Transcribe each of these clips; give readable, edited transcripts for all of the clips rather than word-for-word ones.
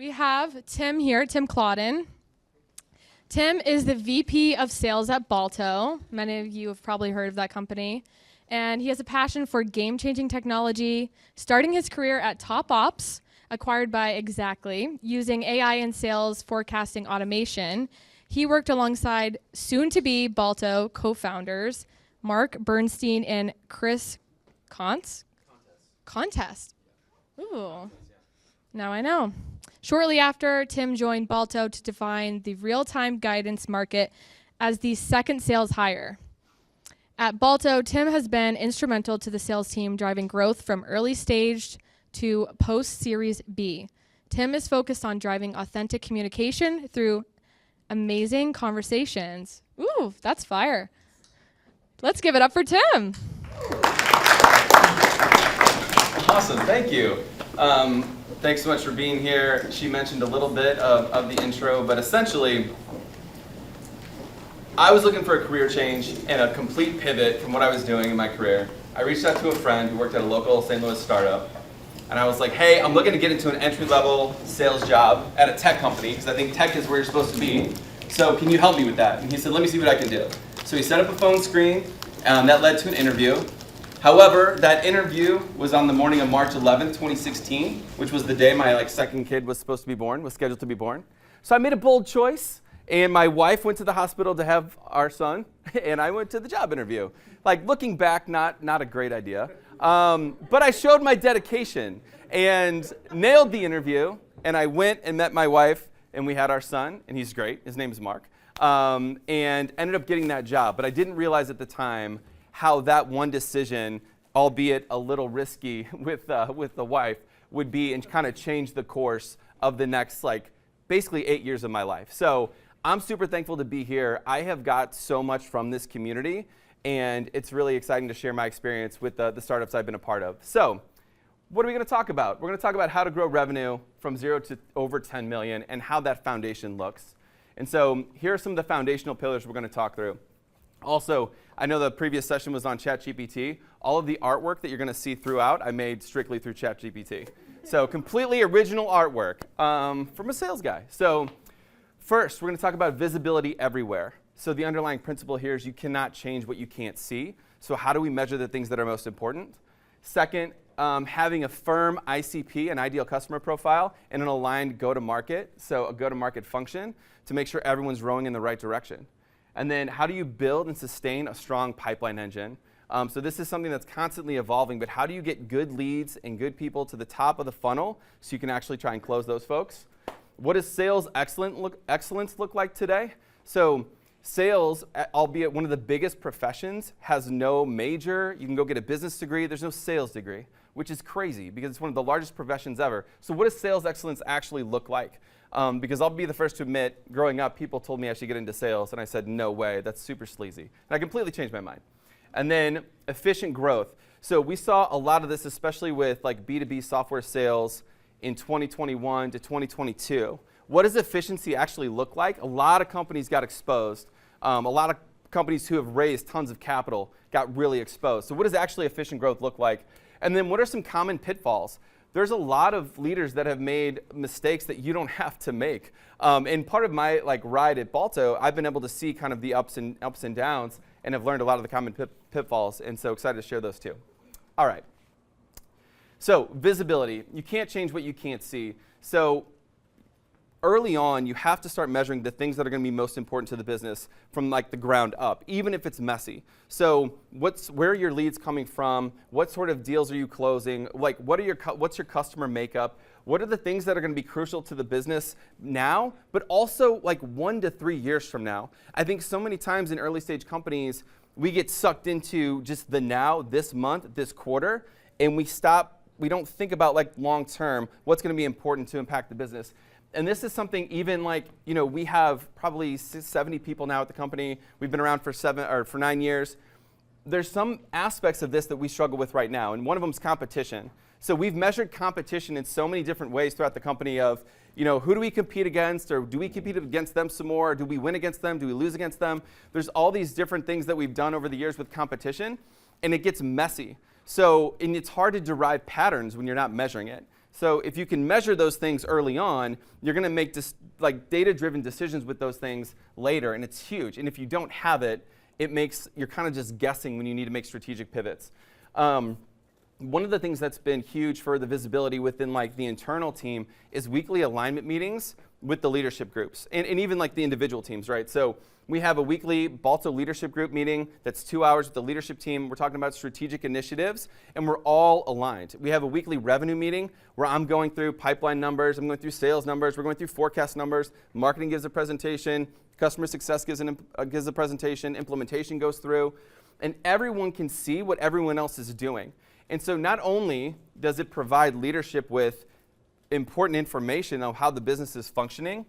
We have Tim here, Tim Clauden. Tim is the VP of Sales at Balto. Many of you have probably heard of that company. And he has a passion for game-changing technology, starting his career at Top Ops, acquired by Exactly, using AI and sales forecasting automation. He worked alongside soon-to-be Balto co-founders, Mark Bernstein and Chris Contest. Ooh, now I know. Shortly after, Tim joined Balto to define the real-time guidance market as the second sales hire. At Balto, Tim has been instrumental to the sales team driving growth from early stage to post-Series B. Tim is focused on driving authentic communication through amazing conversations. Ooh, that's fire. Let's give it up for Tim. Awesome, thank you. Thanks so much for being here. She mentioned a little bit of the intro, but essentially, I was looking for a career change and a complete pivot from what I was doing in my career. I reached out to a friend who worked at a local St. Louis startup, and I was like, hey, I'm looking to get into an entry-level sales job at a tech company, because I think tech is where you're supposed to be. So can you help me with that? And he said, let me see what I can do. So he set up a phone screen, that led to an interview. However, that interview was on the morning of March 11th, 2016, which was the day my second kid was supposed to be born, was scheduled to be born. So I made a bold choice, and my wife went to the hospital to have our son, and I went to the job interview. Looking back, not a great idea. But I showed my dedication and nailed the interview, and I went and met my wife, and we had our son, and he's great. His name is Mark, and ended up getting that job. But I didn't realize at the time how that one decision, albeit a little risky with the wife, would be and kind of change the course of the next, basically 8 years of my life. So I'm super thankful to be here. I have got so much from this community, and it's really exciting to share my experience with the startups I've been a part of. So what are we going to talk about? We're going to talk about how to grow revenue from 0 to over 10 million and how that foundation looks. And so here are some of the foundational pillars we're going to talk through. Also, I know the previous session was on ChatGPT. All of the artwork that you're going to see throughout, I made strictly through ChatGPT. So completely original artwork from a sales guy. So first, we're going to talk about visibility everywhere. So the underlying principle here is you cannot change what you can't see. So how do we measure the things that are most important? Second, having a firm ICP, an ideal customer profile, and an aligned go-to-market, so a go-to-market function to make sure everyone's rowing in the right direction. And then how do you build and sustain a strong pipeline engine? So this is something that's constantly evolving, but how do you get good leads and good people to the top of the funnel so you can actually try and close those folks? What does sales excellence look like today? So sales, albeit one of the biggest professions, has no major. You can go get a business degree. There's no sales degree, which is crazy because it's one of the largest professions ever. So what does sales excellence actually look like? Because I'll be the first to admit, growing up, people told me I should get into sales, and I said, no way, that's super sleazy. And I completely changed my mind. And then efficient growth. So we saw a lot of this, especially with B2B software sales in 2021 to 2022. What does efficiency actually look like? A lot of companies got exposed. A lot of companies who have raised tons of capital got really exposed. So what does actually efficient growth look like? And then what are some common pitfalls? There's a lot of leaders that have made mistakes that you don't have to make. And part of my ride at Balto, I've been able to see kind of the ups and downs and have learned a lot of the common pitfalls, and so excited to share those too. All right. So visibility. You can't change what you can't see. So early on, you have to start measuring the things that are going to be most important to the business from the ground up, even if it's messy. So where are your leads coming from? What sort of deals are you closing? What's your customer makeup? What are the things that are going to be crucial to the business now, but also 1 to 3 years from now? I think so many times in early stage companies, we get sucked into just the now, this month, this quarter, and we don't think about long term, what's going to be important to impact the business. And this is something even we have probably 70 people now at the company. We've been around for 9 years. There's some aspects of this that we struggle with right now, and one of them is competition. So we've measured competition in so many different ways throughout the company of, who do we compete against, or do we compete against them some more? Do we win against them? Do we lose against them? There's all these different things that we've done over the years with competition, and it gets messy. So, and it's hard to derive patterns when you're not measuring it. So if you can measure those things early on, you're going to make data-driven decisions with those things later, and it's huge. And if you don't have it, you're kind of just guessing when you need to make strategic pivots. One of the things that's been huge for the visibility within the internal team is weekly alignment meetings with the leadership groups and even the individual teams, right? So we have a weekly Balto leadership group meeting that's 2 hours with the leadership team. We're talking about strategic initiatives, and we're all aligned. We have a weekly revenue meeting where I'm going through pipeline numbers, I'm going through sales numbers, we're going through forecast numbers, marketing gives a presentation, customer success gives a presentation, implementation goes through, and everyone can see what everyone else is doing. And so not only does it provide leadership with important information on how the business is functioning,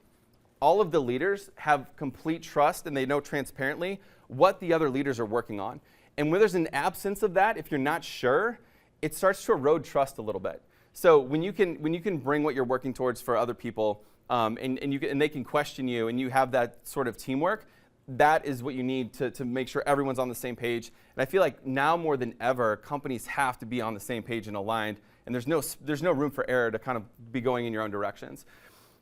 all of the leaders have complete trust and they know transparently what the other leaders are working on. And when there's an absence of that, if you're not sure, it starts to erode trust a little bit. So when you can bring what you're working towards for other people and they can question you and you have that sort of teamwork, that is what you need to make sure everyone's on the same page. And I feel like now more than ever, companies have to be on the same page and aligned, and there's no room for error to kind of be going in your own directions.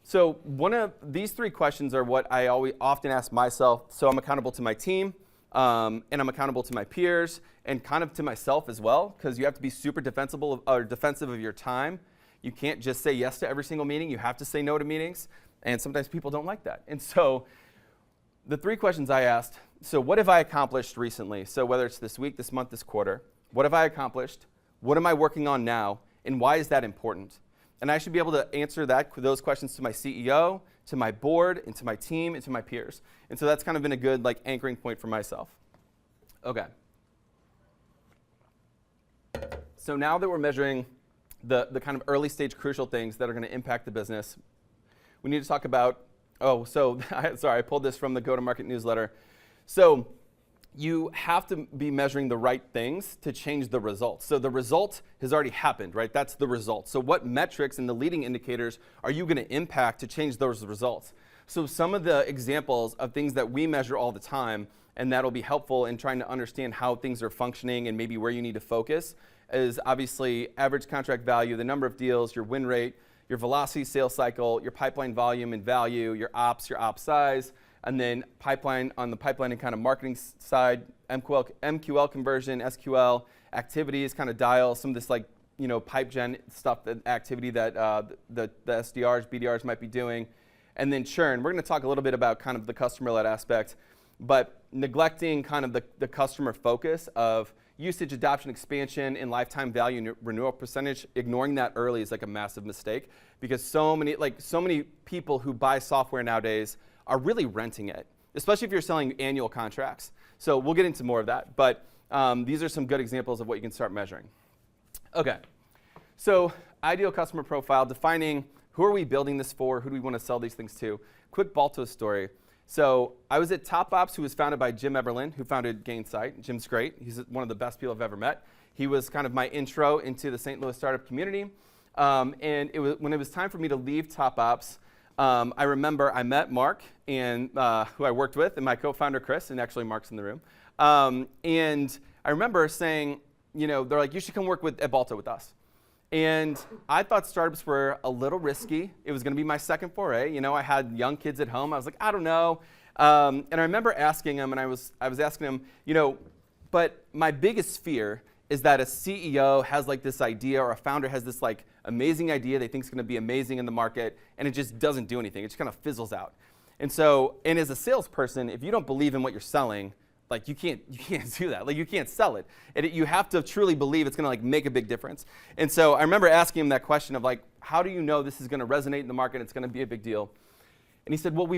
So one of these 3 questions are what I often ask myself. So I'm accountable to my team, and I'm accountable to my peers, and kind of to myself as well, because you have to be super defensive of your time. You can't just say yes to every single meeting. You have to say no to meetings, and sometimes people don't like that. And so the 3 questions I asked, so what have I accomplished recently? So whether it's this week, this month, this quarter, what have I accomplished? What am I working on now? And why is that important? And I should be able to answer those questions to my CEO, to my board, and to my team, and to my peers. And so that's kind of been a good anchoring point for myself. Okay. So now that we're measuring the kind of early stage crucial things that are going to impact the business, we need to talk about, I pulled this from the Go-to-Market newsletter. So you have to be measuring the right things to change the results. So the result has already happened, right? That's the result. So what metrics and the leading indicators are you going to impact to change those results? So some of the examples of things that we measure all the time, and that'll be helpful in trying to understand how things are functioning and maybe where you need to focus, is obviously average contract value, the number of deals, your win rate, your velocity sales cycle, your pipeline volume and value, your ops size, and then pipeline on the pipeline and kind of marketing side, MQL conversion, SQL, activities, kind of dial, some of this pipe gen stuff, activity that the SDRs, BDRs might be doing. And then churn. We're going to talk a little bit about kind of the customer-led aspect, but neglecting kind of the customer focus of usage, adoption, expansion, and lifetime value and renewal percentage, ignoring that early is a massive mistake, because so many people who buy software nowadays are really renting it, especially if you're selling annual contracts. So we'll get into more of that, but these are some good examples of what you can start measuring. Okay, so ideal customer profile, defining who are we building this for, who do we want to sell these things to. Quick Balto story. So I was at Top Ops, who was founded by Jim Everlin, who founded Gainsight. Jim's great. He's one of the best people I've ever met. He was kind of my intro into the St. Louis startup community. And when it was time for me to leave Top Ops, I remember I met Mark, and who I worked with, and my co-founder Chris, and actually Mark's in the room. And I remember saying, they're like, you should come work at Balto with us. And I thought startups were a little risky. It was going to be my second foray. I had young kids at home. I was like, I don't know. And I remember asking him, and I was asking him, but my biggest fear is that a CEO has this idea, or a founder has this amazing idea they think is going to be amazing in the market, and it just doesn't do anything. It just kind of fizzles out. And as a salesperson, if you don't believe in what you're selling, you can't do that. You can't sell it. You have to truly believe it's going to make a big difference. And so I remember asking him that question of how do you know this is going to resonate in the market? It's going to be a big deal. And he said, well, we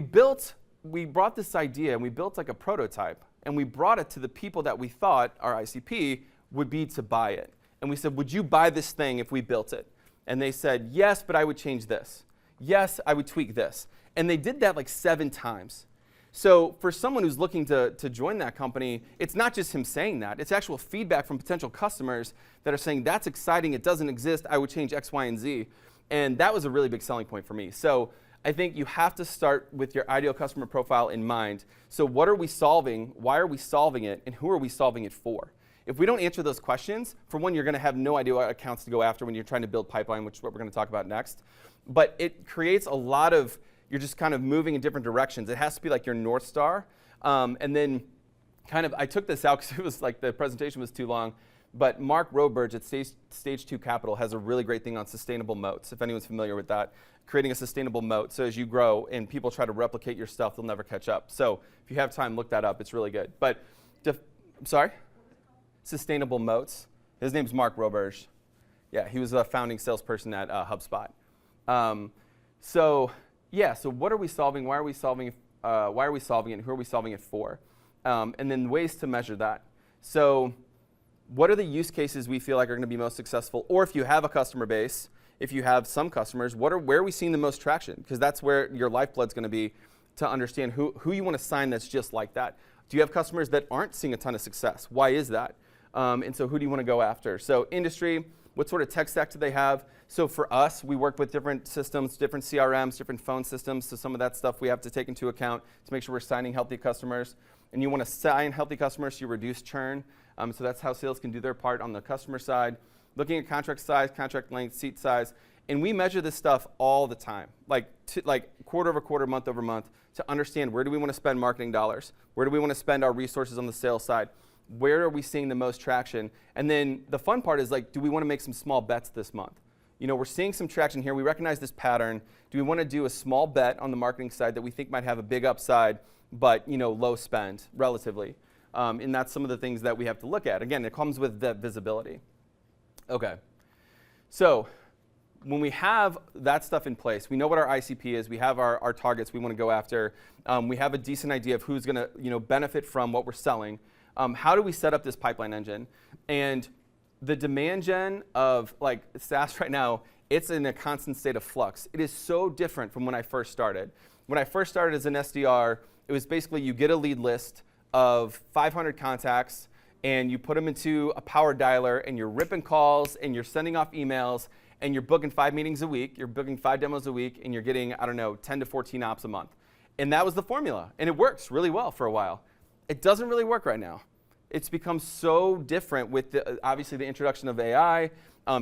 brought this idea and we built a prototype, and we brought it to the people that we thought our ICP would be to buy it. And we said, would you buy this thing if we built it? And they said, yes, but I would change this. Yes, I would tweak this. And they did that 7 times. So for someone who's looking to join that company, it's not just him saying that. It's actual feedback from potential customers that are saying, that's exciting, it doesn't exist, I would change X, Y, and Z. And that was a really big selling point for me. So I think you have to start with your ideal customer profile in mind. So what are we solving? Why are we solving it? And who are we solving it for? If we don't answer those questions, for one, you're going to have no idea what accounts to go after when you're trying to build pipeline, which is what we're going to talk about next. But it creates a lot of, you're just kind of moving in different directions. It has to be like your North Star. And then kind of, I took this out because it was like the presentation was too long. But Mark Roberge at Stage 2 Capital has a really great thing on sustainable moats, if anyone's familiar with that. Creating a sustainable moat, so as you grow and people try to replicate your stuff, they'll never catch up. So if you have time, look that up. It's really good. But, I'm sorry? Sustainable moats. His name's Mark Roberge. Yeah, he was a founding salesperson at HubSpot. So what are we solving? Why are we solving it? Why are we solving it? And who are we solving it for? And then ways to measure that. So what are the use cases we feel like are going to be most successful? Or if you have a customer base, if you have some customers, where are we seeing the most traction? Because that's where your lifeblood's going to be to understand who you want to sign that's just like that. Do you have customers that aren't seeing a ton of success? Why is that? And so who do you want to go after? So industry, what sort of tech stack do they have? So for us, we work with different systems, different CRMs, different phone systems. So some of that stuff we have to take into account to make sure we're signing healthy customers. And you want to sign healthy customers so you reduce churn. So that's how sales can do their part on the customer side. Looking at contract size, contract length, seat size. And we measure this stuff all the time, like quarter over quarter, month over month, to understand where do we want to spend marketing dollars? Where do we want to spend our resources on the sales side? Where are we seeing the most traction? And then the fun part is do we want to make some small bets this month? We're seeing some traction here. We recognize this pattern. Do we want to do a small bet on the marketing side that we think might have a big upside, but low spend relatively? And that's some of the things that we have to look at. Again, it comes with the visibility. Okay. So when we have that stuff in place, we know what our ICP is. We have our targets we want to go after. We have a decent idea of who's going to benefit from what we're selling. How do we set up this pipeline engine? And the demand gen of SaaS right now, it's in a constant state of flux. It is so different from when I first started. When I first started as an SDR, it was basically you get a lead list of 500 contacts and you put them into a power dialer and you're ripping calls and you're sending off emails and you're booking 5 meetings a week, you're booking 5 demos a week, and you're getting, 10 to 14 ops a month. And that was the formula. And it works really well for a while. It doesn't really work right now. It's become so different with obviously the introduction of AI,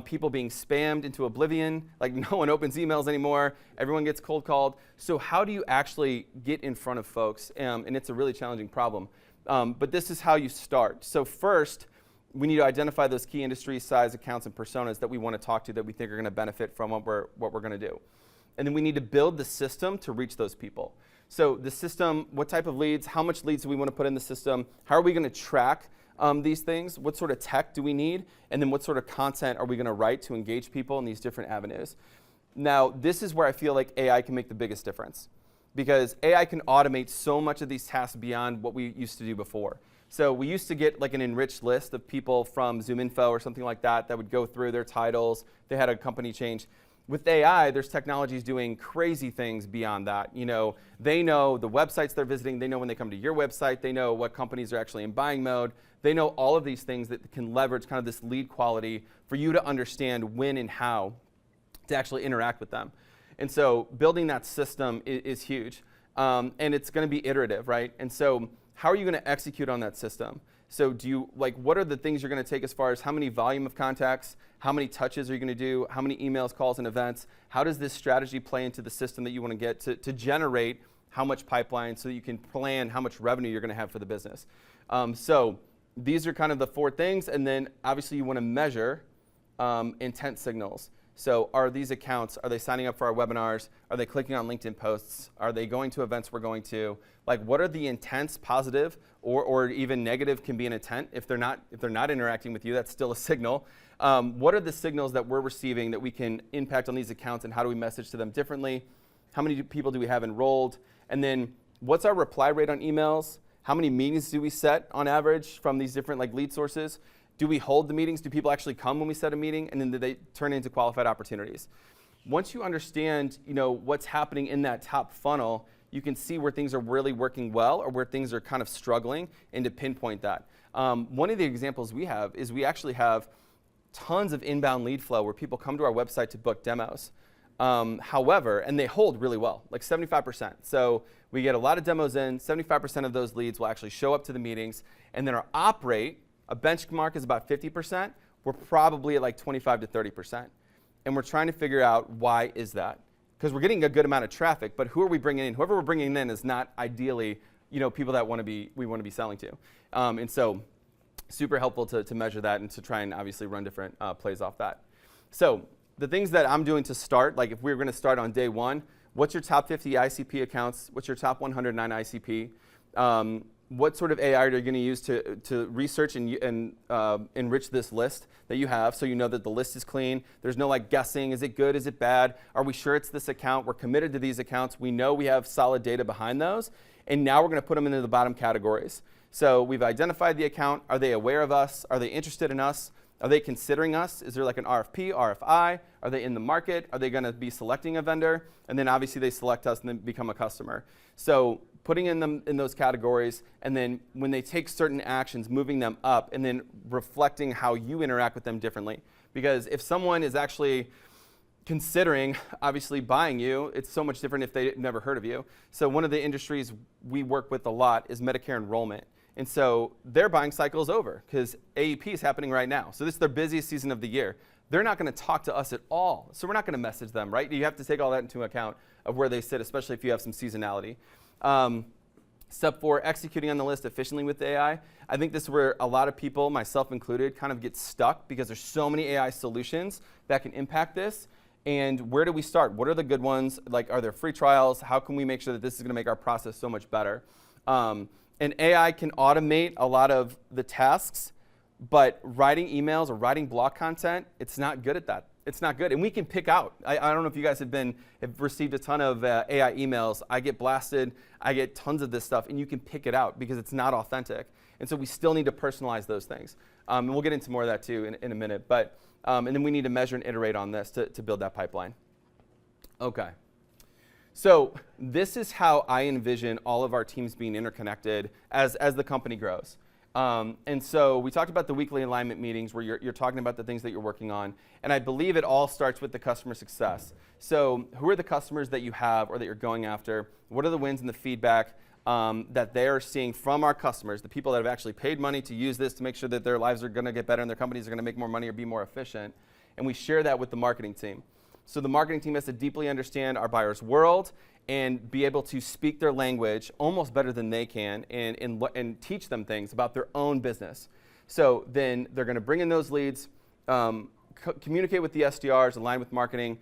people being spammed into oblivion, no one opens emails anymore, everyone gets cold called. So how do you actually get in front of folks? And it's a really challenging problem. But this is how you start. So first, we need to identify those key industry, size, accounts, and personas that we want to talk to that we think are going to benefit from what we're going to do. And then we need to build the system to reach those people. So the system, what type of leads, how much leads do we want to put in the system? How are we going to track these things? What sort of tech do we need? And then what sort of content are we going to write to engage people in these different avenues? Now, this is where I feel like AI can make the biggest difference, because AI can automate so much of these tasks beyond what we used to do before. So we used to get an enriched list of people from ZoomInfo or something like that would go through their titles. They had a company change. With AI, there's technologies doing crazy things beyond that. They know the websites they're visiting. They know when they come to your website. They know what companies are actually in buying mode. They know all of these things that can leverage kind of this lead quality for you to understand when and how to actually interact with them. And so building that system is huge. And it's going to be iterative, right? And so how are you going to execute on that system? So what are the things you're going to take as far as how many volume of contacts, how many touches are you going to do, how many emails, calls, and events? How does this strategy play into the system that you want to get to generate how much pipeline so that you can plan how much revenue you're going to have for the business? So these are kind of the 4 things. And then obviously you want to measure intent signals. So are these accounts, are they signing up for our webinars? Are they clicking on LinkedIn posts? Are they going to events we're going to? What are the intents, positive or even negative can be an intent? If they're not interacting with you, that's still a signal. What are the signals that we're receiving that we can impact on these accounts, and how do we message to them differently? How many people do we have enrolled? And then what's our reply rate on emails? How many meetings do we set on average from these different lead sources? Do we hold the meetings? Do people actually come when we set a meeting? And then do they turn into qualified opportunities? Once you understand, what's happening in that top funnel, you can see where things are really working well or where things are kind of struggling, and to pinpoint that. One of the examples we have is we actually have tons of inbound lead flow where people come to our website to book demos. However, and they hold really well, 75%. So we get a lot of demos in, 75% of those leads will actually show up to the meetings, and then our op rate A benchmark is about 50%. We're probably at like 25 to 30%. And we're trying to figure out why is that? Because we're getting a good amount of traffic, but who are we bringing in? Whoever we're bringing in is not ideally, people that we want to be selling to. And so super helpful to measure that and to try and obviously run different plays off that. So the things that I'm doing to start, like if we were going to start on day one, what's your top 50 ICP accounts? What's your top 109 ICP? What sort of AI are you going to use to research and enrich this list that you have so you know that the list is clean? There's no like guessing, is it good, is it bad? Are we sure it's this account? We're committed to these accounts. We know we have solid data behind those. And now we're going to put them into the bottom categories. So we've identified the account. Are they aware of us? Are they interested in us? Are they considering us? Is there like an RFP, RFI? Are they in the market? Are they going to be selecting a vendor? And then obviously they select us and then become a customer. So putting them in those categories, and then when they take certain actions, moving them up, and then reflecting how you interact with them differently. Because if someone is actually considering obviously buying you, it's so much different if they never heard of you. So one of the industries we work with a lot is Medicare enrollment. And so their buying cycle is over because AEP is happening right now. So this is their busiest season of the year. They're not going to talk to us at all. So we're not going to message them, right? You have to take all that into account of where they sit, especially if you have some seasonality. Step 4, executing on the list efficiently with AI. I think this is where a lot of people, myself included, kind of get stuck because there's so many AI solutions that can impact this. And where do we start? What are the good ones? Like, are there free trials? How can we make sure that this is going to make our process so much better? And AI can automate a lot of the tasks, but writing emails or writing blog content, it's not good at that. It's not good. And we can pick out. I don't know if you guys have received a ton of AI emails. I get blasted. I get tons of this stuff, and you can pick it out because it's not authentic. And so we still need to personalize those things. And we'll get into more of that too in a minute. But and then we need to measure and iterate on this to build that pipeline. Okay. So this is how I envision all of our teams being interconnected as the company grows. And so we talked about the weekly alignment meetings where you're talking about the things that you're working on. And I believe it all starts with the customer success. So who are the customers that you have or that you're going after? What are the wins and the feedback that they're seeing from our customers, the people that have actually paid money to use this to make sure that their lives are going to get better and their companies are going to make more money or be more efficient? And we share that with the marketing team. So the marketing team has to deeply understand our buyer's world and be able to speak their language almost better than they can and teach them things about their own business. So then they're going to bring in those leads, communicate with the SDRs, align with marketing,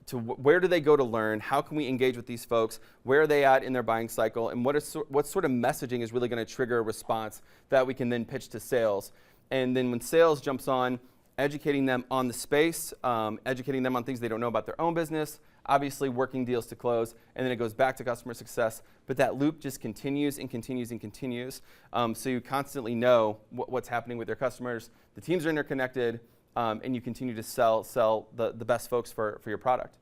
to where do they go to learn, how can we engage with these folks, where are they at in their buying cycle, and what sort of messaging is really going to trigger a response that we can then pitch to sales. And then when sales jumps on, educating them on the space, educating them on things they don't know about their own business, obviously working deals to close, and then it goes back to customer success. But that loop just continues and continues and continues. So you constantly know what's happening with your customers. The teams are interconnected, and you continue to sell the best folks for your product.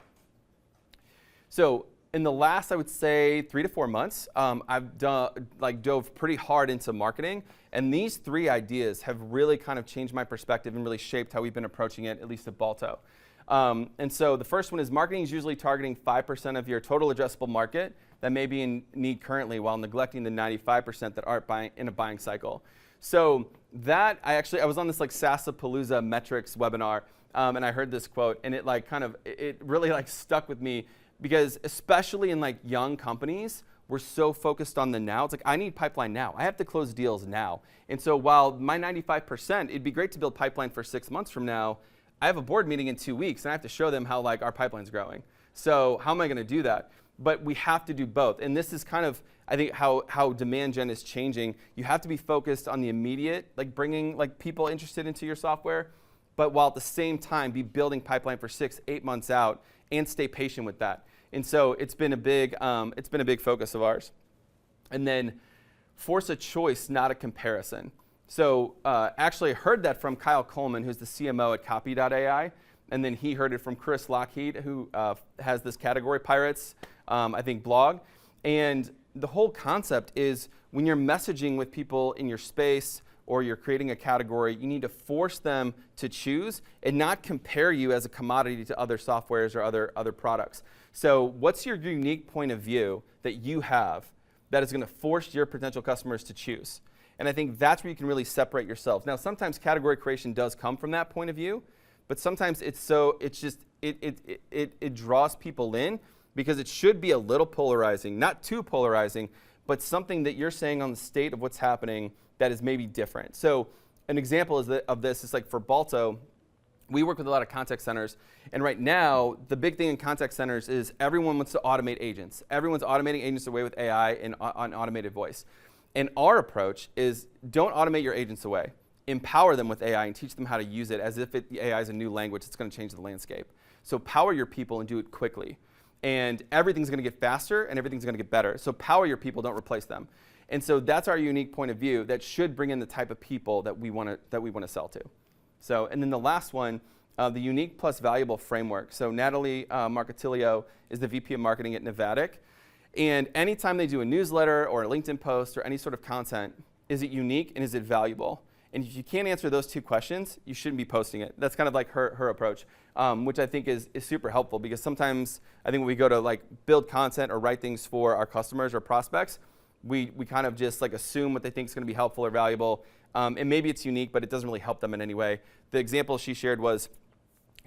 So in the last, I would say, 3 to 4 months, I've dove pretty hard into marketing. And these 3 ideas have really kind of changed my perspective and really shaped how we've been approaching it, at least at Balto. And so the first one is marketing is usually targeting 5% of your total addressable market that may be in need currently while neglecting the 95% that aren't buying in a buying cycle. So that, I was on this like Sasapalooza metrics webinar, and I heard this quote, and it really stuck with me because especially in like young companies, we're so focused on the now. It's like, I need pipeline now. I have to close deals now. And so while my 95%, it'd be great to build pipeline for 6 months from now, I have a board meeting in 2 weeks, and I have to show them how like our pipeline's growing. So how am I going to do that? But we have to do both. And this is kind of, I think, how demand gen is changing. You have to be focused on the immediate, like bringing like people interested into your software, but while at the same time be building pipeline for 6, 8 months out and stay patient with that. And so it's been a big focus of ours. And then force a choice, not a comparison. So actually I heard that from Kyle Coleman, who's the CMO at Copy.ai. And then he heard it from Chris Lockheed, who has this Category Pirates, I think, blog. And the whole concept is when you're messaging with people in your space or you're creating a category, you need to force them to choose and not compare you as a commodity to other softwares or other products. So what's your unique point of view that you have that is going to force your potential customers to choose? And I think that's where you can really separate yourselves. Now, sometimes category creation does come from that point of view, but sometimes it draws people in because it should be a little polarizing, not too polarizing, but something that you're saying on the state of what's happening that is maybe different. So an example of this is like for Balto, we work with a lot of contact centers, and right now, the big thing in contact centers is everyone wants to automate agents. Everyone's automating agents away with AI and on automated voice. And our approach is don't automate your agents away. Empower them with AI and teach them how to use it as if the AI is a new language that's going to change the landscape. So power your people and do it quickly. And everything's going to get faster and everything's going to get better. So power your people, don't replace them. And so that's our unique point of view that should bring in the type of people that we want to sell to. So, and then the last one, the unique plus valuable framework. So Natalie Marcatilio is the VP of Marketing at Nevadic. And anytime they do a newsletter or a LinkedIn post or any sort of content, is it unique and is it valuable? And if you can't answer those two questions, you shouldn't be posting it. That's kind of like her approach, which I think is super helpful because sometimes I think when we go to like build content or write things for our customers or prospects, we kind of just like assume what they think is going to be helpful or valuable. And maybe it's unique, but it doesn't really help them in any way. The example she shared was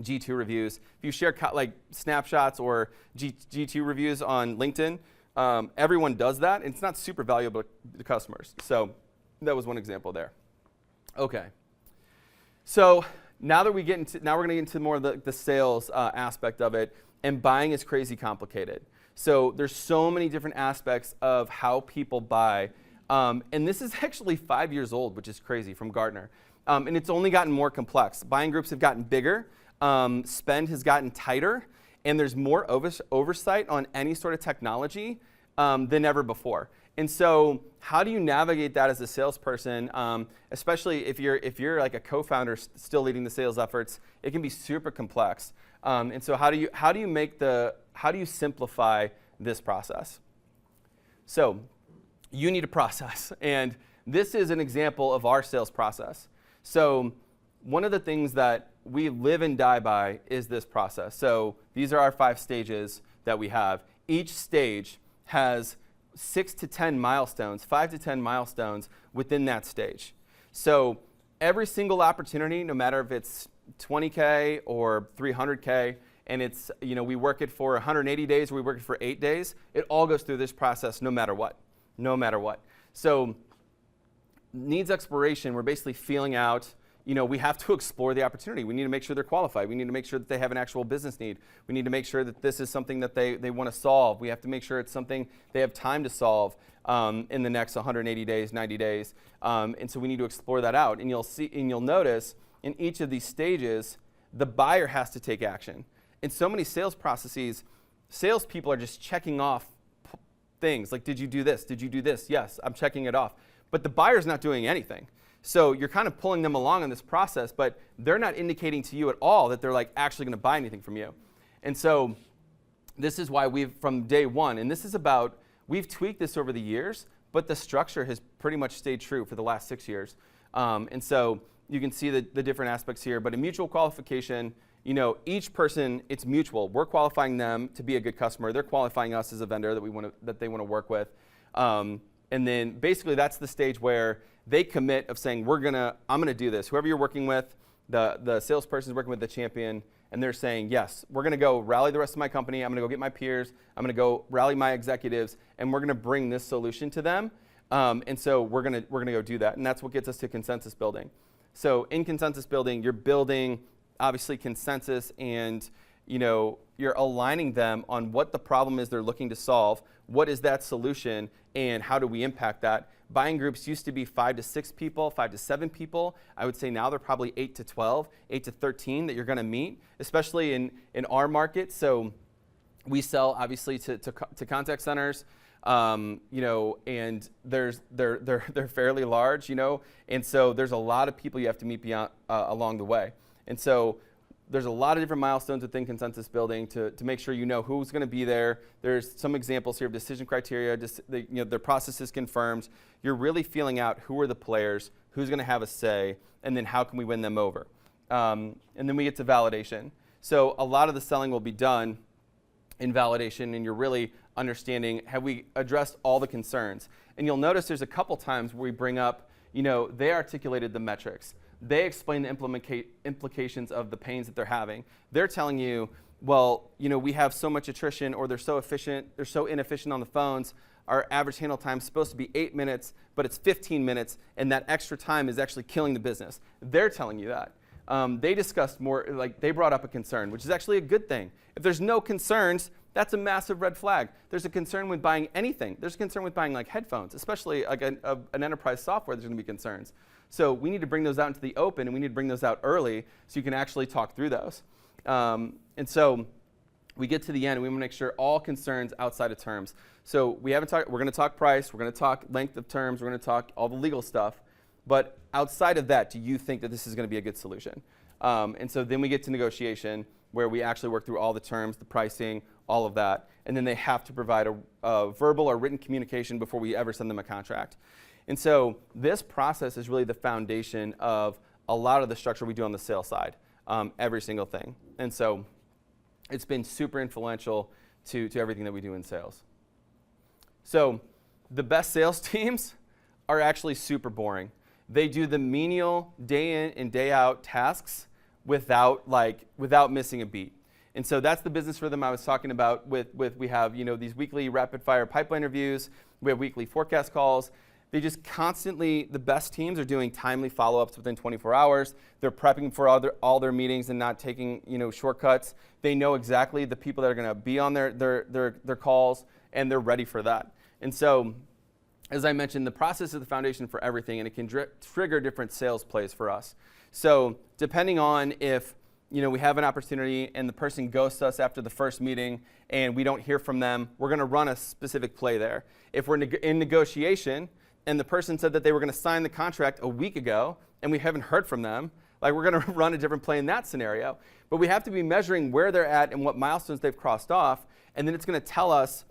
G2 reviews. If you share like snapshots or G2 reviews on LinkedIn, everyone does that, and it's not super valuable to customers. So that was one example there. Okay. So now we're going to get into more of the sales aspect of it, and buying is crazy complicated. So there's so many different aspects of how people buy. And this is actually 5 years old, which is crazy, from Gartner. And it's only gotten more complex. Buying groups have gotten bigger. Spend has gotten tighter. And there's more oversight on any sort of technology than ever before. And so how do you navigate that as a salesperson, especially if you're like a co-founder still leading the sales efforts? It can be super complex. And so how do you simplify this process? So you need a process, and this is an example of our sales process. So one of the things that we live and die by is this process. So these are our 5 stages that we have. Each stage has 6 to 10 milestones, 5 to 10 milestones within that stage. So every single opportunity, no matter if it's 20K or 300K, and it's, we work it for 180 days or we work it for 8 days, it all goes through this process no matter what. No matter what. So needs exploration, we're basically feeling out, we have to explore the opportunity. We need to make sure they're qualified. We need to make sure that they have an actual business need. We need to make sure that this is something that they want to solve. We have to make sure it's something they have time to solve in the next 180 days, 90 days. And so we need to explore that out. And you'll notice in each of these stages, the buyer has to take action. In so many sales processes, salespeople are just checking off things like, did you do this? Did you do this? Yes, I'm checking it off. But the buyer's not doing anything. So you're kind of pulling them along in this process, but they're not indicating to you at all that they're like actually going to buy anything from you. And so this is why from day one, and this is we've tweaked this over the years, but the structure has pretty much stayed true for the last 6 years. And so you can see the different aspects here, but a mutual qualification, each person, it's mutual. We're qualifying them to be a good customer. They're qualifying us as a vendor that they want to work with. And then basically that's the stage where they commit of saying, I'm gonna do this. Whoever you're working with, the salesperson is working with the champion, and they're saying, yes, we're gonna go rally the rest of my company. I'm gonna go get my peers. I'm gonna go rally my executives, and we're gonna bring this solution to them. And so we're gonna go do that. And that's what gets us to consensus building. So in consensus building, you're building obviously consensus, and you're aligning them on what the problem is they're looking to solve, what is that solution, and how do we impact that. Buying groups used to be 5 to 6 people, 5 to 7 people. I would say now they're probably 8 to 12, 8 to 13 that you're going to meet, especially in our market. So we sell obviously to contact centers, and they're fairly large, and so there's a lot of people you have to meet along the way. And so there's a lot of different milestones within consensus building to make sure you know who's going to be there. There's some examples here of decision criteria, their process is confirmed. You're really feeling out who are the players, who's going to have a say, and then how can we win them over. And then we get to validation. So a lot of the selling will be done in validation, and you're really understanding, have we addressed all the concerns? And you'll notice there's a couple times where we bring up, they articulated the metrics. They explain the implications of the pains that they're having. They're telling you, well, we have so much attrition, or they're so inefficient on the phones. Our average handle time is supposed to be 8 minutes, but it's 15 minutes, and that extra time is actually killing the business. They're telling you that. They discussed more, they brought up a concern, which is actually a good thing. If there's no concerns, that's a massive red flag. There's a concern with buying anything. There's a concern with buying headphones, especially an enterprise software. There's going to be concerns. So we need to bring those out into the open, and we need to bring those out early so you can actually talk through those. And so we get to the end, and we want to make sure all concerns outside of terms. So we're going to talk price, we're going to talk length of terms, we're going to talk all the legal stuff. But outside of that, do you think that this is going to be a good solution? And so then we get to negotiation, where we actually work through all the terms, the pricing, all of that. And then they have to provide a verbal or written communication before we ever send them a contract. And so this process is really the foundation of a lot of the structure we do on the sales side, every single thing. And so it's been super influential to everything that we do in sales. So the best sales teams are actually super boring. They do the menial day in and day out tasks without missing a beat. And so that's the business rhythm I was talking about with we have these weekly rapid fire pipeline reviews, we have weekly forecast calls. They just constantly, the best teams are doing timely follow-ups within 24 hours. They're prepping for all their meetings and not taking shortcuts. They know exactly the people that are going to be on their calls, and they're ready for that. And so, as I mentioned, the process is the foundation for everything, and it can trigger different sales plays for us. So depending on if we have an opportunity and the person ghosts us after the first meeting and we don't hear from them, we're going to run a specific play there. If we're in negotiation and the person said that they were going to sign the contract a week ago and we haven't heard from them, we're going to run a different play in that scenario. But we have to be measuring where they're at and what milestones they've crossed off, and then it's going to tell us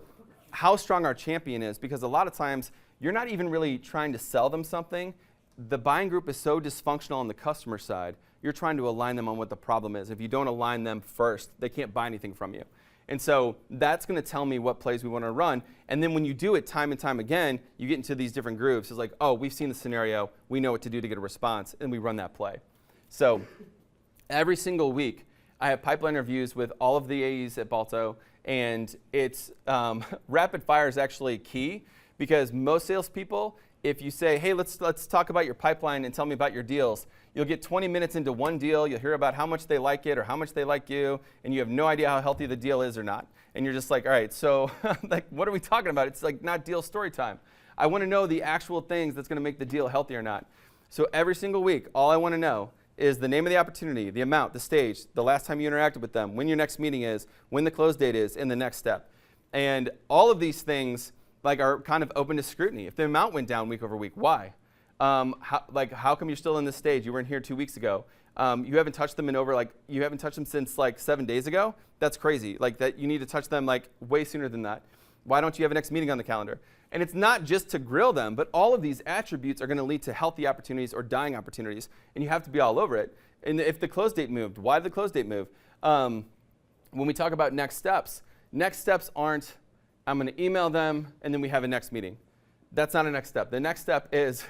how strong our champion is, because a lot of times you're not even really trying to sell them something. The buying group is so dysfunctional on the customer side, you're trying to align them on what the problem is. If you don't align them first, they can't buy anything from you. And so that's going to tell me what plays we want to run. And then when you do it time and time again, you get into these different groups. It's like, oh, we've seen the scenario. We know what to do to get a response, and we run that play. So every single week, I have pipeline reviews with all of the AEs at Balto, and it's rapid fire is actually key, because most salespeople, if you say, hey, let's talk about your pipeline and tell me about your deals, you'll get 20 minutes into one deal, you'll hear about how much they like it or how much they like you, and you have no idea how healthy the deal is or not. And you're just like, all right, so what are we talking about? It's not deal story time. I want to know the actual things that's going to make the deal healthy or not. So every single week, all I want to know is the name of the opportunity, the amount, the stage, the last time you interacted with them, when your next meeting is, when the close date is, and the next step. And all of these things are kind of open to scrutiny. If the amount went down week over week, why? How come you're still in this stage? You weren't here 2 weeks ago. You haven't touched them you haven't touched them since 7 days ago? That's crazy. That you need to touch them way sooner than that. Why don't you have a next meeting on the calendar? And it's not just to grill them, but all of these attributes are going to lead to healthy opportunities or dying opportunities, and you have to be all over it. And if the close date moved, why did the close date move? When we talk about next steps aren't, I'm going to email them, and then we have a next meeting. That's not a next step. The next step is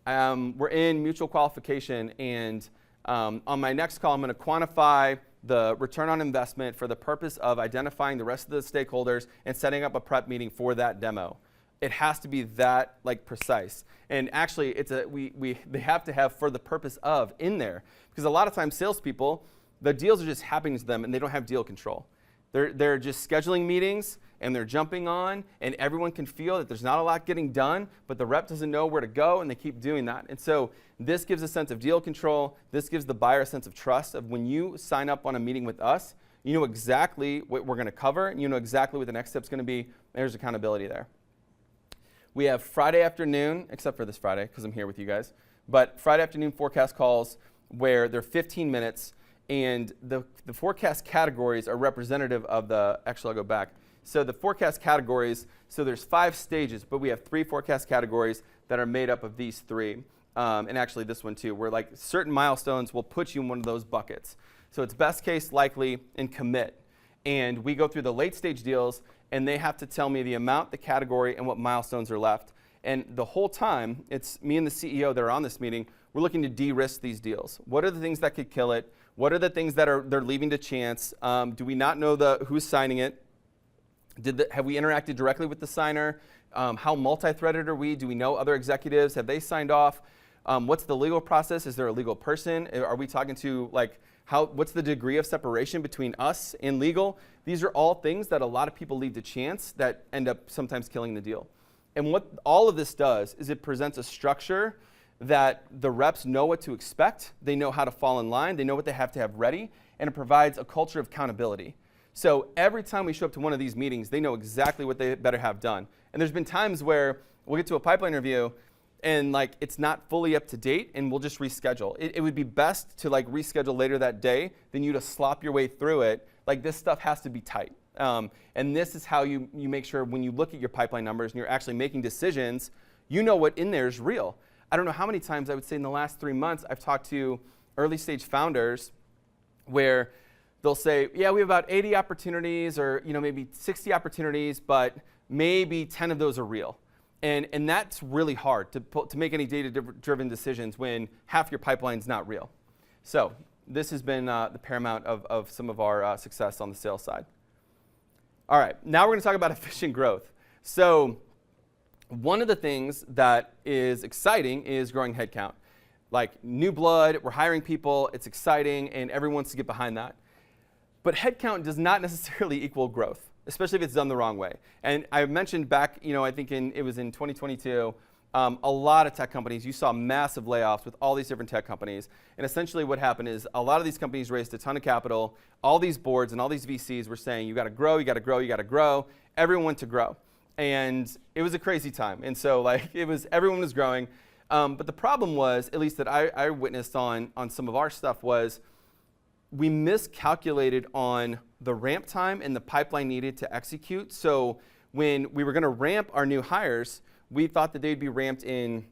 we're in mutual qualification, and on my next call, I'm going to quantify the return on investment for the purpose of identifying the rest of the stakeholders and setting up a prep meeting for that demo. It has to be that precise. And actually, they have to have for the purpose of in there, because a lot of times salespeople, the deals are just happening to them, and they don't have deal control. They're just scheduling meetings, and they're jumping on, and everyone can feel that there's not a lot getting done, but the rep doesn't know where to go, and they keep doing that. And so this gives a sense of deal control. This gives the buyer a sense of trust of when you sign up on a meeting with us, you know exactly what we're going to cover, and you know exactly what the next step's going to be. There's accountability there. We have Friday afternoon, except for this Friday, because I'm here with you guys, but Friday afternoon forecast calls where they're 15 minutes, and the forecast categories are representative of actually I'll go back. So the forecast categories, so there's 5 stages, but we have 3 forecast categories that are made up of these 3. And actually this one too, where certain milestones will put you in one of those buckets. So it's best case, likely, and commit. And we go through the late stage deals, and they have to tell me the amount, the category, and what milestones are left. And the whole time, it's me and the CEO that are on this meeting, we're looking to de-risk these deals. What are the things that could kill it? What are the things that they're leaving to chance? Do we not know who's signing it? Have we interacted directly with the signer? How multi-threaded are we? Do we know other executives? Have they signed off? What's the legal process? Is there a legal person? Are we talking to what's the degree of separation between us and legal? These are all things that a lot of people leave to chance that end up sometimes killing the deal. And what all of this does is it presents a structure that the reps know what to expect, they know how to fall in line, they know what they have to have ready, and it provides a culture of accountability. So every time we show up to one of these meetings, they know exactly what they better have done. And there's been times where we'll get to a pipeline interview and it's not fully up to date and we'll just reschedule. It would be best to reschedule later that day than you to slop your way through it. This stuff has to be tight. And this is how you make sure when you look at your pipeline numbers and you're actually making decisions, you know what in there is real. I don't know how many times I would say in the last 3 months I've talked to early stage founders where they'll say, yeah, we have about 80 opportunities or maybe 60 opportunities, but maybe 10 of those are real. And that's really hard to make any data-driven decisions when half your pipeline's not real. So this has been the paramount of some of our success on the sales side. All right, now we're going to talk about efficient growth. So one of the things that is exciting is growing headcount. New blood, we're hiring people, it's exciting, and everyone wants to get behind that. But headcount does not necessarily equal growth, especially if it's done the wrong way. And I mentioned back, I think it was in 2022, a lot of tech companies, you saw massive layoffs with all these different tech companies. And essentially what happened is a lot of these companies raised a ton of capital. All these boards and all these VCs were saying, you got to grow, you got to grow, you got to grow. Everyone went to grow. And it was a crazy time. And so everyone was growing. But the problem was, at least that I witnessed on some of our stuff, was we miscalculated on the ramp time and the pipeline needed to execute. So when we were going to ramp our new hires, we thought that they'd be ramped in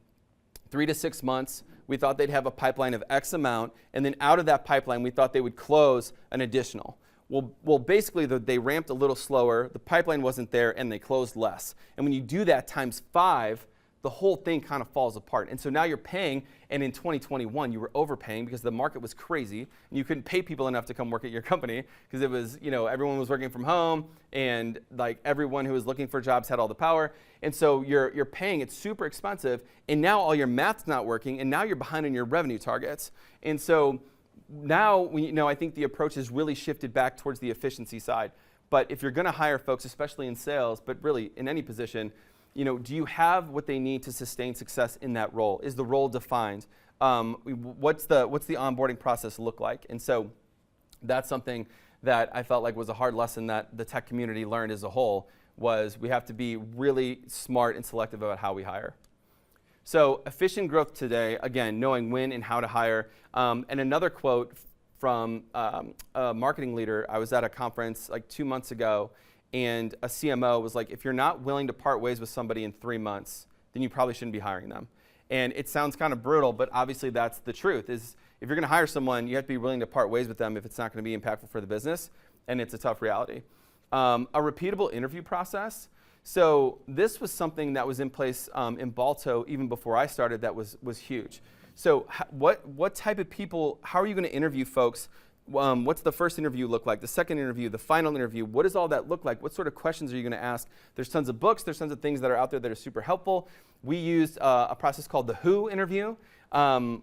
3 to 6 months. We thought they'd have a pipeline of X amount. And then out of that pipeline, we thought they would close an additional. Well, basically, they ramped a little slower, the pipeline wasn't there, and they closed less. And when you do that times 5, the whole thing kind of falls apart. And so now you're paying, and in 2021, you were overpaying because the market was crazy, and you couldn't pay people enough to come work at your company because it was, everyone was working from home, and everyone who was looking for jobs had all the power. And so you're paying, it's super expensive, and now all your math's not working, and now you're behind on your revenue targets. And so now, I think the approach has really shifted back towards the efficiency side. But if you're going to hire folks, especially in sales, but really in any position, do you have what they need to sustain success in that role? Is the role defined? What's the onboarding process look like? And so that's something that I felt like was a hard lesson that the tech community learned as a whole, was we have to be really smart and selective about how we hire. So efficient growth today, again, knowing when and how to hire. And another quote from a marketing leader. I was at a conference 2 months ago, and a CMO was like, if you're not willing to part ways with somebody in 3 months, then you probably shouldn't be hiring them. And it sounds kind of brutal, but obviously that's the truth, is if you're going to hire someone, you have to be willing to part ways with them if it's not going to be impactful for the business, and it's a tough reality. A repeatable interview process. So this was something that was in place in Balto even before I started that was huge. So what type of people, how are you going to interview folks? What's the first interview look like? The second interview, the final interview, what does all that look like? What sort of questions are you going to ask? There's tons of books, there's tons of things that are out there that are super helpful. We used a process called the Who interview,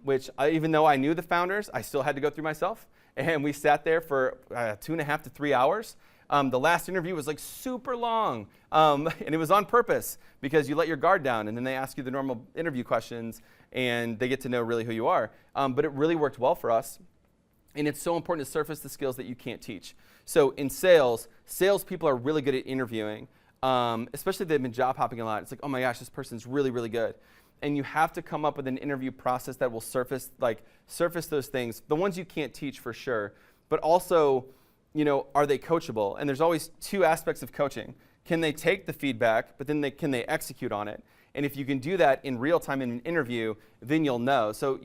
which even though I knew the founders, I still had to go through myself. And we sat there for 2.5 to 3 hours. The last interview was super long, and it was on purpose because you let your guard down and then they ask you the normal interview questions and they get to know really who you are. But it really worked well for us. And it's so important to surface the skills that you can't teach. So in salespeople are really good at interviewing, especially if they've been job hopping a lot. It's like, oh my gosh, this person's really, really good. And you have to come up with an interview process that will surface those things, the ones you can't teach for sure, but also, are they coachable? And there's always 2 aspects of coaching. Can they take the feedback, but then can they execute on it? And if you can do that in real time in an interview, then you'll know. So,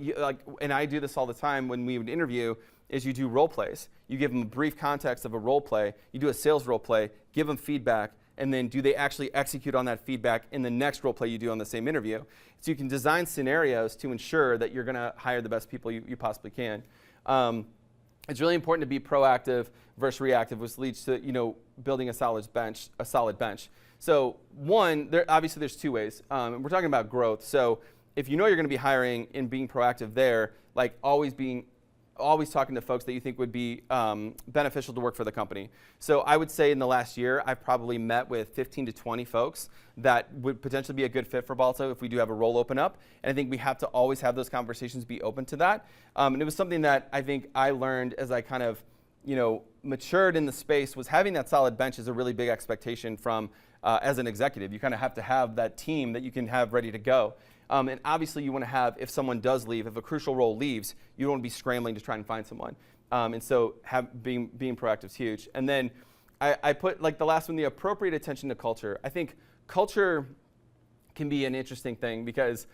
and I do this all the time when we would interview, is you do role plays. You give them a brief context of a role play. You do a sales role play, give them feedback, and then do they actually execute on that feedback in the next role play you do on the same interview. So you can design scenarios to ensure that you're going to hire the best people you possibly can. It's really important to be proactive versus reactive, which leads to building a solid bench. So one, obviously there's two ways. We're talking about growth. So if you know you're going to be hiring and being proactive there, like always talking to folks that you think would be beneficial to work for the company. So I would say in the last year, I've probably met with 15 to 20 folks that would potentially be a good fit for Balto if we do have a role open up. And I think we have to always have those conversations, be open to that. And it was something that I think I learned as I kind of, matured in the space, was having that solid bench is a really big expectation from as an executive. You kind of have to have that team that you can have ready to go. And obviously you want to have, if someone does leave, if a crucial role leaves, you don't want to be scrambling to try and find someone. And so being proactive is huge. And then I put like the last one, the appropriate attention to culture. I think culture can be an interesting thing because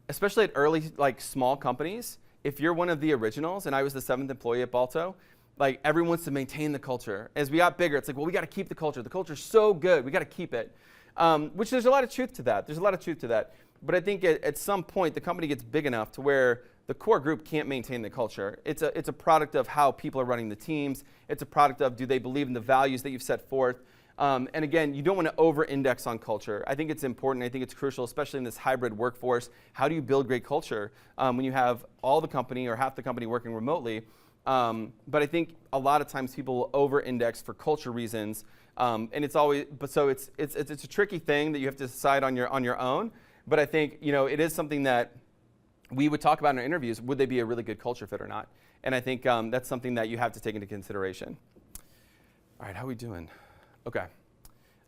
especially at early, like small companies, if you're one of the originals, and I was the 7th employee at Balto, like everyone wants to maintain the culture. As we got bigger, it's like, well, we got to keep the culture. The culture's so good, we got to keep it. Which there's a lot of truth to that. But I think at some point, the company gets big enough to where the core group can't maintain the culture. It's a product of how people are running the teams. It's a product of, do they believe in the values that you've set forth? And again, you don't want to over-index on culture. I think it's important. I think it's crucial, especially in this hybrid workforce. How do you build great culture when you have all the company or half the company working remotely? But I think a lot of times people will over-index for culture reasons. And it's always, but so it's a tricky thing that you have to decide on your own. But I think, it is something that we would talk about in our interviews. Would they be a really good culture fit or not? And I think that's something that you have to take into consideration. All right, how are we doing? Okay.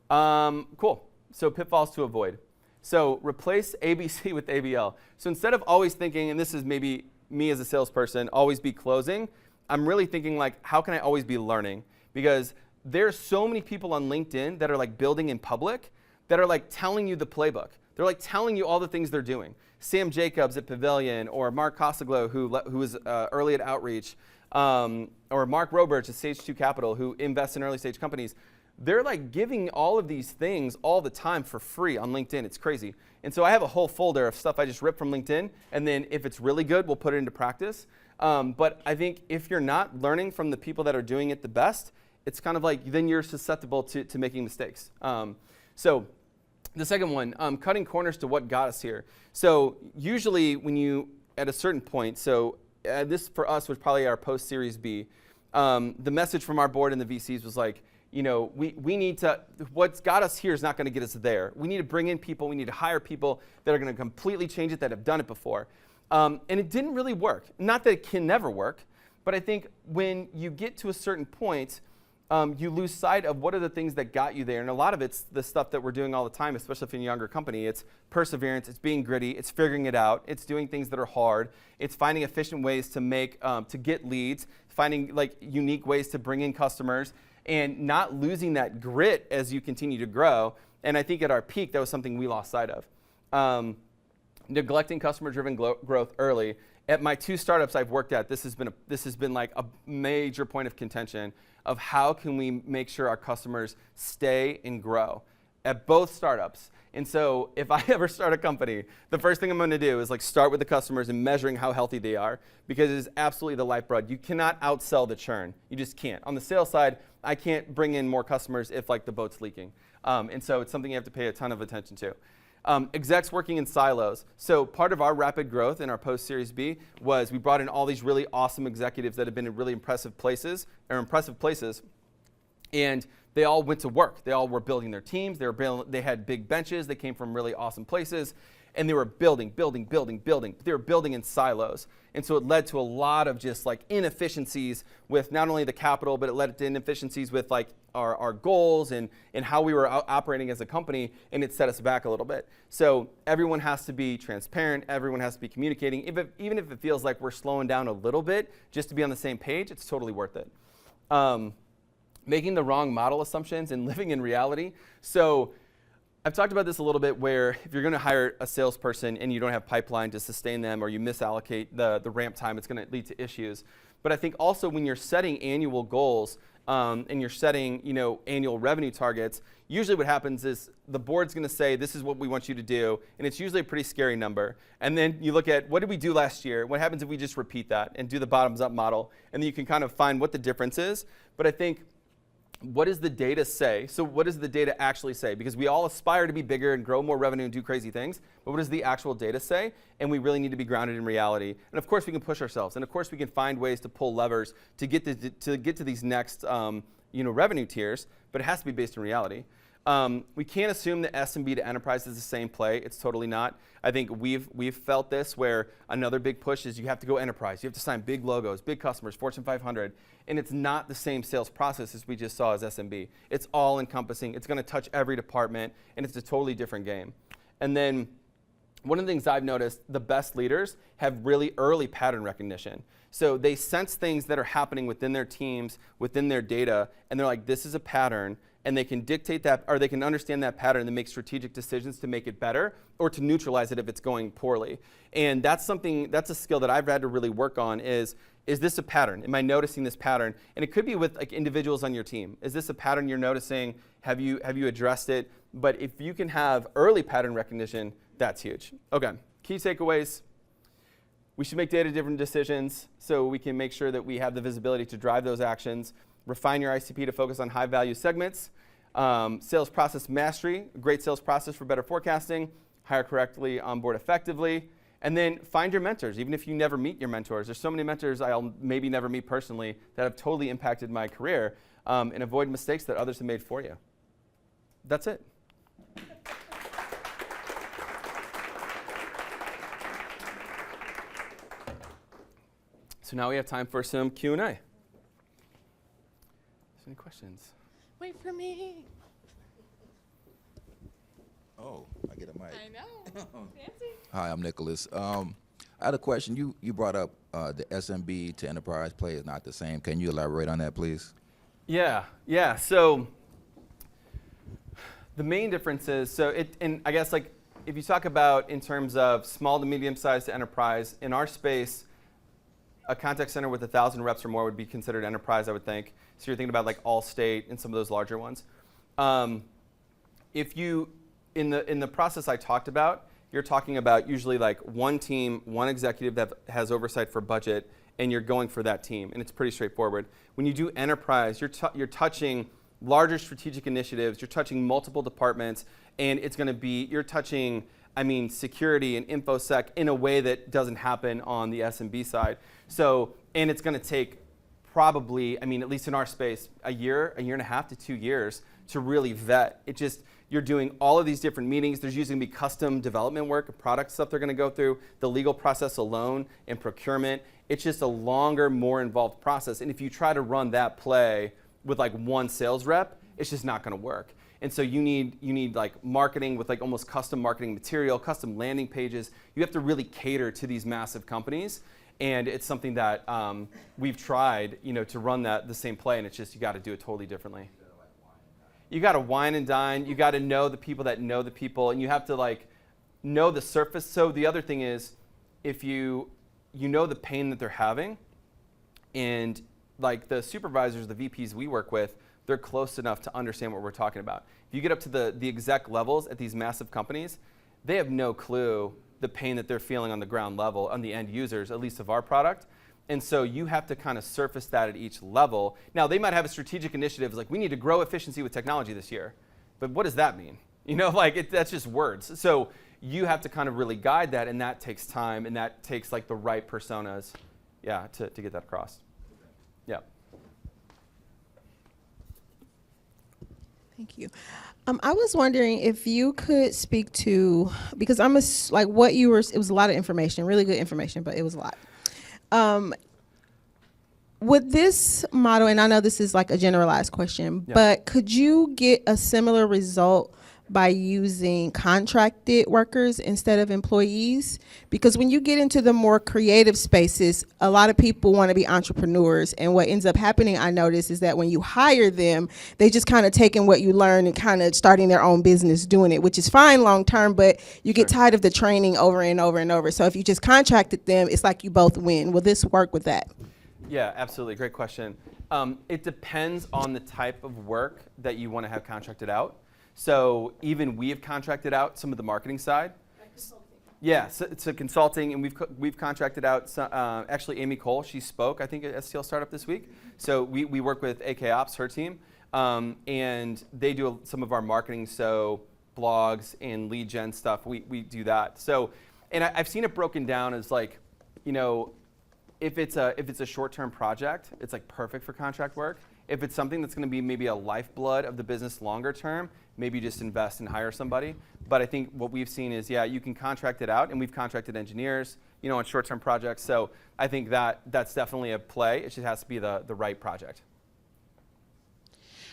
Cool. So pitfalls to avoid. So replace ABC with ABL. So instead of always thinking, and this is maybe me as a salesperson, always be closing, I'm really thinking like, how can I always be learning? Because there's so many people on LinkedIn that are like building in public that are like telling you the playbook. They're like telling you all the things they're doing. Sam Jacobs at Pavilion, or Mark Costaglo, who was early at Outreach, or Mark Roberts at Stage 2 Capital, who invests in early stage companies. They're like giving all of these things all the time for free on LinkedIn. It's crazy. And so I have a whole folder of stuff I just ripped from LinkedIn, and then if it's really good, we'll put it into practice. But I think if you're not learning from the people that are doing it the best, it's kind of like then you're susceptible to making mistakes. So the second one, cutting corners to what got us here. So usually when you, at a certain point, so this for us was probably our post-Series B, the message from our board and the VCs was like, we need to, what's got us here is not going to get us there. We need to bring in people, we need to hire people that are going to completely change it, that have done it before. And it didn't really work. Not that it can never work, but I think when you get to a certain point, you lose sight of what are the things that got you there. And a lot of it's the stuff that we're doing all the time, especially if you're a younger company. It's perseverance, it's being gritty, it's figuring it out, it's doing things that are hard, it's finding efficient ways to get leads, finding like unique ways to bring in customers, and not losing that grit as you continue to grow. And I think at our peak, that was something we lost sight of. Neglecting customer-driven growth early. At my 2 startups I've worked at, this has been like a major point of contention of how can we make sure our customers stay and grow at both startups. And so if I ever start a company, the first thing I'm going to do is like start with the customers and measuring how healthy they are, because it is absolutely the lifeblood. You cannot outsell the churn. You just can't. On the sales side, I can't bring in more customers if like the boat's leaking. And so it's something you have to pay a ton of attention to. Execs working in silos. So part of our rapid growth in our post-Series B was we brought in all these really awesome executives that have been in really impressive places, and they all went to work. They all were building their teams. They had big benches. They came from really awesome places, and they were building. They were building in silos. And so it led to a lot of just like inefficiencies with not only the capital, but it led to inefficiencies with like our goals and how we were operating as a company, and it set us back a little bit. So everyone has to be transparent. Everyone has to be communicating. Even if it feels like we're slowing down a little bit, just to be on the same page, it's totally worth it. Making the wrong model assumptions and living in reality. So I've talked about this a little bit, where if you're going to hire a salesperson and you don't have pipeline to sustain them, or you misallocate the ramp time, it's going to lead to issues. But I think also when you're setting annual goals, and you're setting, annual revenue targets, usually what happens is the board's going to say, this is what we want you to do, and it's usually a pretty scary number. And then you look at, what did we do last year? What happens if we just repeat that and do the bottoms-up model? And then you can kind of find what the difference is. But I think, what does the data say? So what does the data actually say? Because we all aspire to be bigger and grow more revenue and do crazy things, but what does the actual data say? And we really need to be grounded in reality. And of course we can push ourselves, and of course we can find ways to pull levers to get to these next revenue tiers, but it has to be based in reality. We can't assume that SMB to enterprise is the same play. It's totally not. I think we've felt this, where another big push is you have to go enterprise. You have to sign big logos, big customers, Fortune 500, and it's not the same sales process as we just saw as SMB. It's all encompassing. It's going to touch every department, and it's a totally different game. And then one of the things I've noticed, the best leaders have really early pattern recognition. So they sense things that are happening within their teams, within their data, and they're like, this is a pattern, and they can dictate that, or they can understand that pattern and make strategic decisions to make it better or to neutralize it if it's going poorly. And that's a skill that I've had to really work on is this a pattern? Am I noticing this pattern? And it could be with like individuals on your team. Is this a pattern you're noticing? Have you addressed it? But if you can have early pattern recognition, that's huge. Okay, key takeaways. We should make data-driven decisions so we can make sure that we have the visibility to drive those actions. Refine your ICP to focus on high-value segments. Sales process mastery, a great sales process for better forecasting. Hire correctly, onboard effectively. And then find your mentors, even if you never meet your mentors. There's so many mentors I'll maybe never meet personally that have totally impacted my career, and avoid mistakes that others have made for you. That's it. So now we have time for some Q&A. Any questions? Wait for me. Oh, I get a mic. I know. Fancy. Hi, I'm Nicholas. I had a question. You brought up the SMB to enterprise play is not the same. Can you elaborate on that, please? Yeah. So the main difference is, and I guess like if you talk about in terms of small to medium sized to enterprise, in our space, a contact center with 1,000 reps or more would be considered enterprise, I would think. So you're thinking about like Allstate and some of those larger ones. If you, in the process I talked about, you're talking about usually like one team, one executive that has oversight for budget, and you're going for that team, and it's pretty straightforward. When you do enterprise, you're touching larger strategic initiatives, you're touching multiple departments, and it's going to be, you're touching, security and InfoSec in a way that doesn't happen on the SMB side. So, and it's going to take probably, at least in our space, a year and a half to 2 years to really vet. You're doing all of these different meetings. There's usually going to be custom development work, product stuff they're going to go through, the legal process alone, and procurement. It's just a longer, more involved process. And if you try to run that play with like one sales rep, it's just not going to work. And so you need like marketing with like almost custom marketing material, custom landing pages. You have to really cater to these massive companies. And it's something that we've tried, to run the same play, and it's just you got to do it totally differently. You got to wine and dine. You got to know the people that know the people, and you have to like know the surface. So the other thing is, if you know the pain that they're having, and like the supervisors, the VPs we work with, they're close enough to understand what we're talking about. If you get up to the exec levels at these massive companies, they have no clue the pain that they're feeling on the ground level, on the end users, at least of our product. And so you have to kind of surface that at each level. Now, they might have a strategic initiative like, we need to grow efficiency with technology this year. But what does that mean? That's just words. So you have to kind of really guide that, and that takes time, and that takes like the right personas, to get that across. Yeah. Thank you. I was wondering if you could speak to, because it was a lot of information, really good information, but it was a lot. With this model, and I know this is like a generalized question, but could you get a similar result by using contracted workers instead of employees? Because when you get into the more creative spaces, a lot of people want to be entrepreneurs, and what ends up happening, I notice, is that when you hire them, they just kind of taking what you learn and kind of starting their own business doing it, which is fine long term, but you get tired of the training over and over and over. So if you just contracted them, it's like you both win. Will this work with that? Yeah, absolutely. Great question. It depends on the type of work that you want to have contracted out. So even we have contracted out some of the marketing side. Yeah, so it's a consulting, and we've contracted out. Actually, Amy Cole, she spoke, I think, at STL Startup this week. So we work with AK Ops, her team, and they do some of our marketing, so blogs and lead gen stuff. We do that. So, and I've seen it broken down as like, if it's a short-term project, it's like perfect for contract work. If it's something that's going to be maybe a lifeblood of the business longer term, maybe just invest and hire somebody. But I think what we've seen is, yeah, you can contract it out, and we've contracted engineers, on short-term projects. So I think that's definitely a play. It just has to be the right project.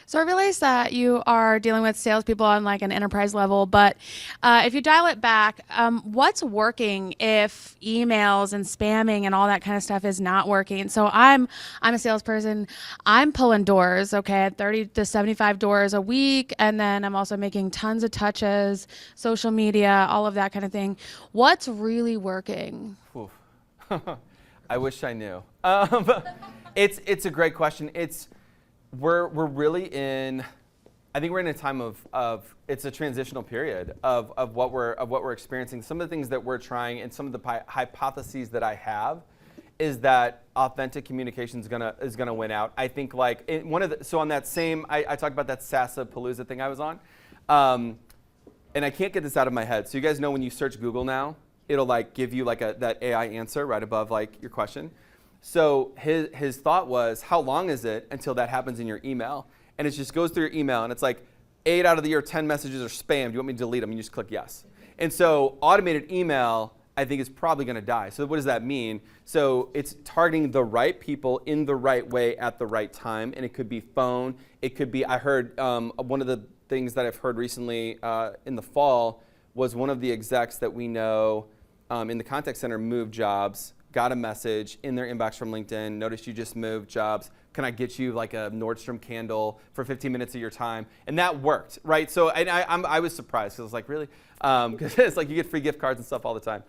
So I realize that you are dealing with salespeople on like an enterprise level, but if you dial it back, what's working if emails and spamming and all that kind of stuff is not working? So I'm a salesperson. I'm pulling doors, okay, 30 to 75 doors a week, and then I'm also making tons of touches, social media, all of that kind of thing. What's really working? I wish I knew. It's a great question. We're really I think we're in a time of it's a transitional period of what we're experiencing. Some of the things that we're trying, and some of the hypotheses that I have, is that authentic communication is gonna win out. I think like on that same, I talked about that Sassa-Palooza thing I was on, and I can't get this out of my head. So you guys know when you search Google now, it'll like give you like that AI answer right above like your question. So his thought was, how long is it until that happens in your email? And it just goes through your email, and it's like 8 out of your 10 messages are spam. Do you want me to delete them? And you just click yes. And so automated email, I think, is probably going to die. So what does that mean? So it's targeting the right people in the right way at the right time. And it could be phone. It could be, I heard one of the things that I've heard recently in the fall was one of the execs that we know in the contact center moved jobs, got a message in their inbox from LinkedIn, noticed you just moved jobs. Can I get you like a Nordstrom candle for 15 minutes of your time? And that worked, right? So and I was surprised, because I was like, really? Because it's like you get free gift cards and stuff all the time.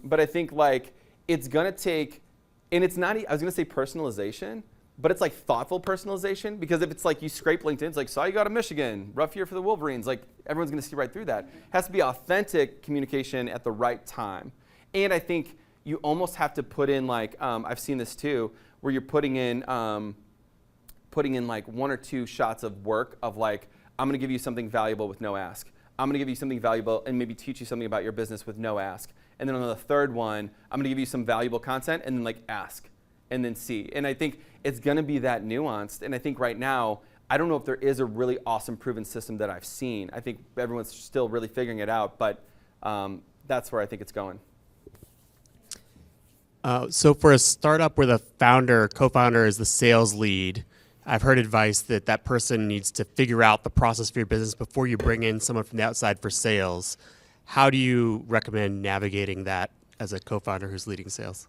But I think like it's gonna take, and it's not, I was gonna say personalization, but it's like thoughtful personalization, because if it's like you scrape LinkedIn, it's like, saw you go to Michigan, rough year for the Wolverines, like everyone's gonna see right through that. It has to be authentic communication at the right time. And I think you almost have to put in like, I've seen this too, where you're putting in like 1 or 2 shots of work of like, I'm gonna give you something valuable with no ask. I'm gonna give you something valuable and maybe teach you something about your business with no ask. And then on the third one, I'm gonna give you some valuable content and then like ask and then see. And I think it's gonna be that nuanced. And I think right now, I don't know if there is a really awesome proven system that I've seen. I think everyone's still really figuring it out, but that's where I think it's going. So for a startup where the co-founder is the sales lead, I've heard advice that that person needs to figure out the process for your business before you bring in someone from the outside for sales. How do you recommend navigating that as a co-founder who's leading sales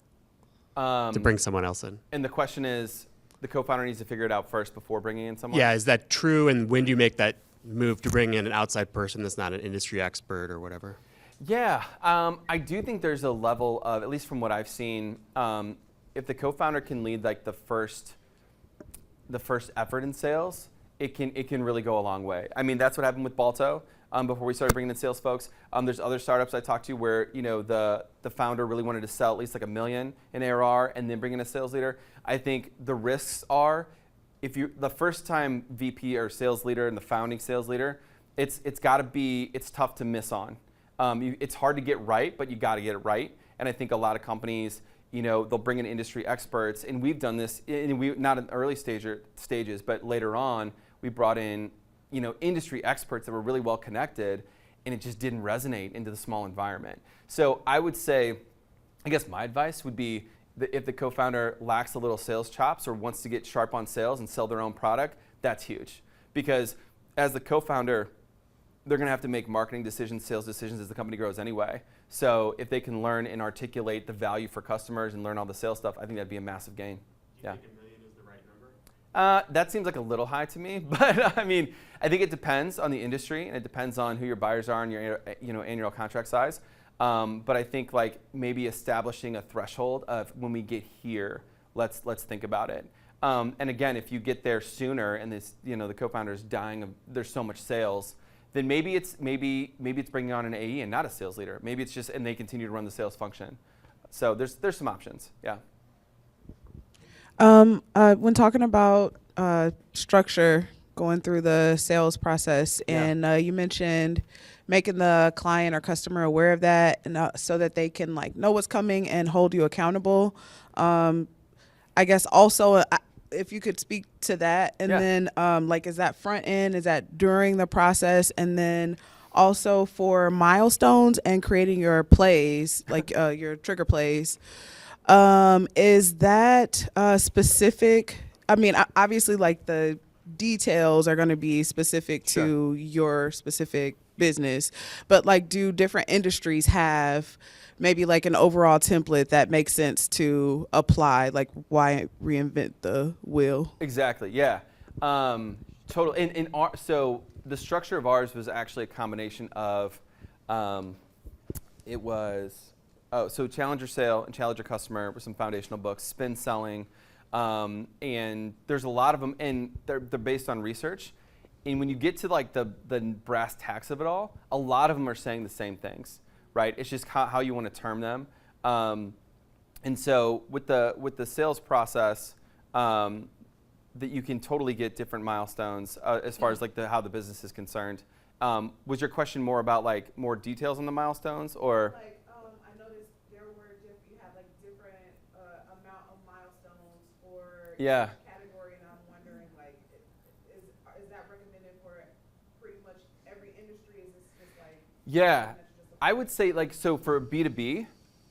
to bring someone else in? And the question is, the co-founder needs to figure it out first before bringing in someone? Yeah, is that true? And when do you make that move to bring in an outside person that's not an industry expert or whatever? Yeah, I do think there's a level of, at least from what I've seen, if the co-founder can lead like the first effort in sales, it can really go a long way. I mean, that's what happened with Balto before we started bringing in sales folks. There's other startups I talked to where the founder really wanted to sell at least like $1 million in ARR and then bring in a sales leader. I think the risks are, if you the first time VP or sales leader and the founding sales leader, it's tough to miss on. It's hard to get right, but you got to get it right. And I think a lot of companies, they'll bring in industry experts, and we've done this. And we not in early stages, but later on, we brought in, industry experts that were really well connected, and it just didn't resonate into the small environment. So I would say, I guess my advice would be that if the co-founder lacks a little sales chops or wants to get sharp on sales and sell their own product, that's huge, because as the co-founder, they're going to have to make marketing decisions, sales decisions as the company grows anyway. So if they can learn and articulate the value for customers and learn all the sales stuff, I think that'd be a massive gain. Do you think $1 million is the right number? That seems like a little high to me, but I mean, I think it depends on the industry, and it depends on who your buyers are and your annual contract size. But I think like maybe establishing a threshold of when we get here, let's think about it. And again, if you get there sooner and this, the co-founder is dying there's so much sales, then maybe it's bringing on an AE and not a sales leader. Maybe it's just, and they continue to run the sales function. So there's some options, yeah. When talking about structure, going through the sales process, and you mentioned making the client or customer aware of that, and so that they can know what's coming and hold you accountable. I guess also, if you could speak to that, and then is that front end? Is that during the process? And then also for milestones and creating your plays, your trigger plays. Is that specific? I mean, obviously, the details are going to be specific to your specific business, but do different industries have maybe an overall template that makes sense to apply? Why reinvent the wheel? Exactly, yeah. Total. So the structure of ours was actually a combination of, so Challenger Sale and Challenger Customer were some foundational books, Spin Selling, and there's a lot of them, and they're based on research. And when you get to the brass tacks of it all, a lot of them are saying the same things, right? It's just how you want to term them. And so with the sales process, that you can totally get different milestones as far as how the business is concerned. Was your question more about more details on the milestones, or? I noticed you had different amount of milestones for each category, and I'm wondering is that recommended for pretty much every industry? Is this just I would say so for B2B,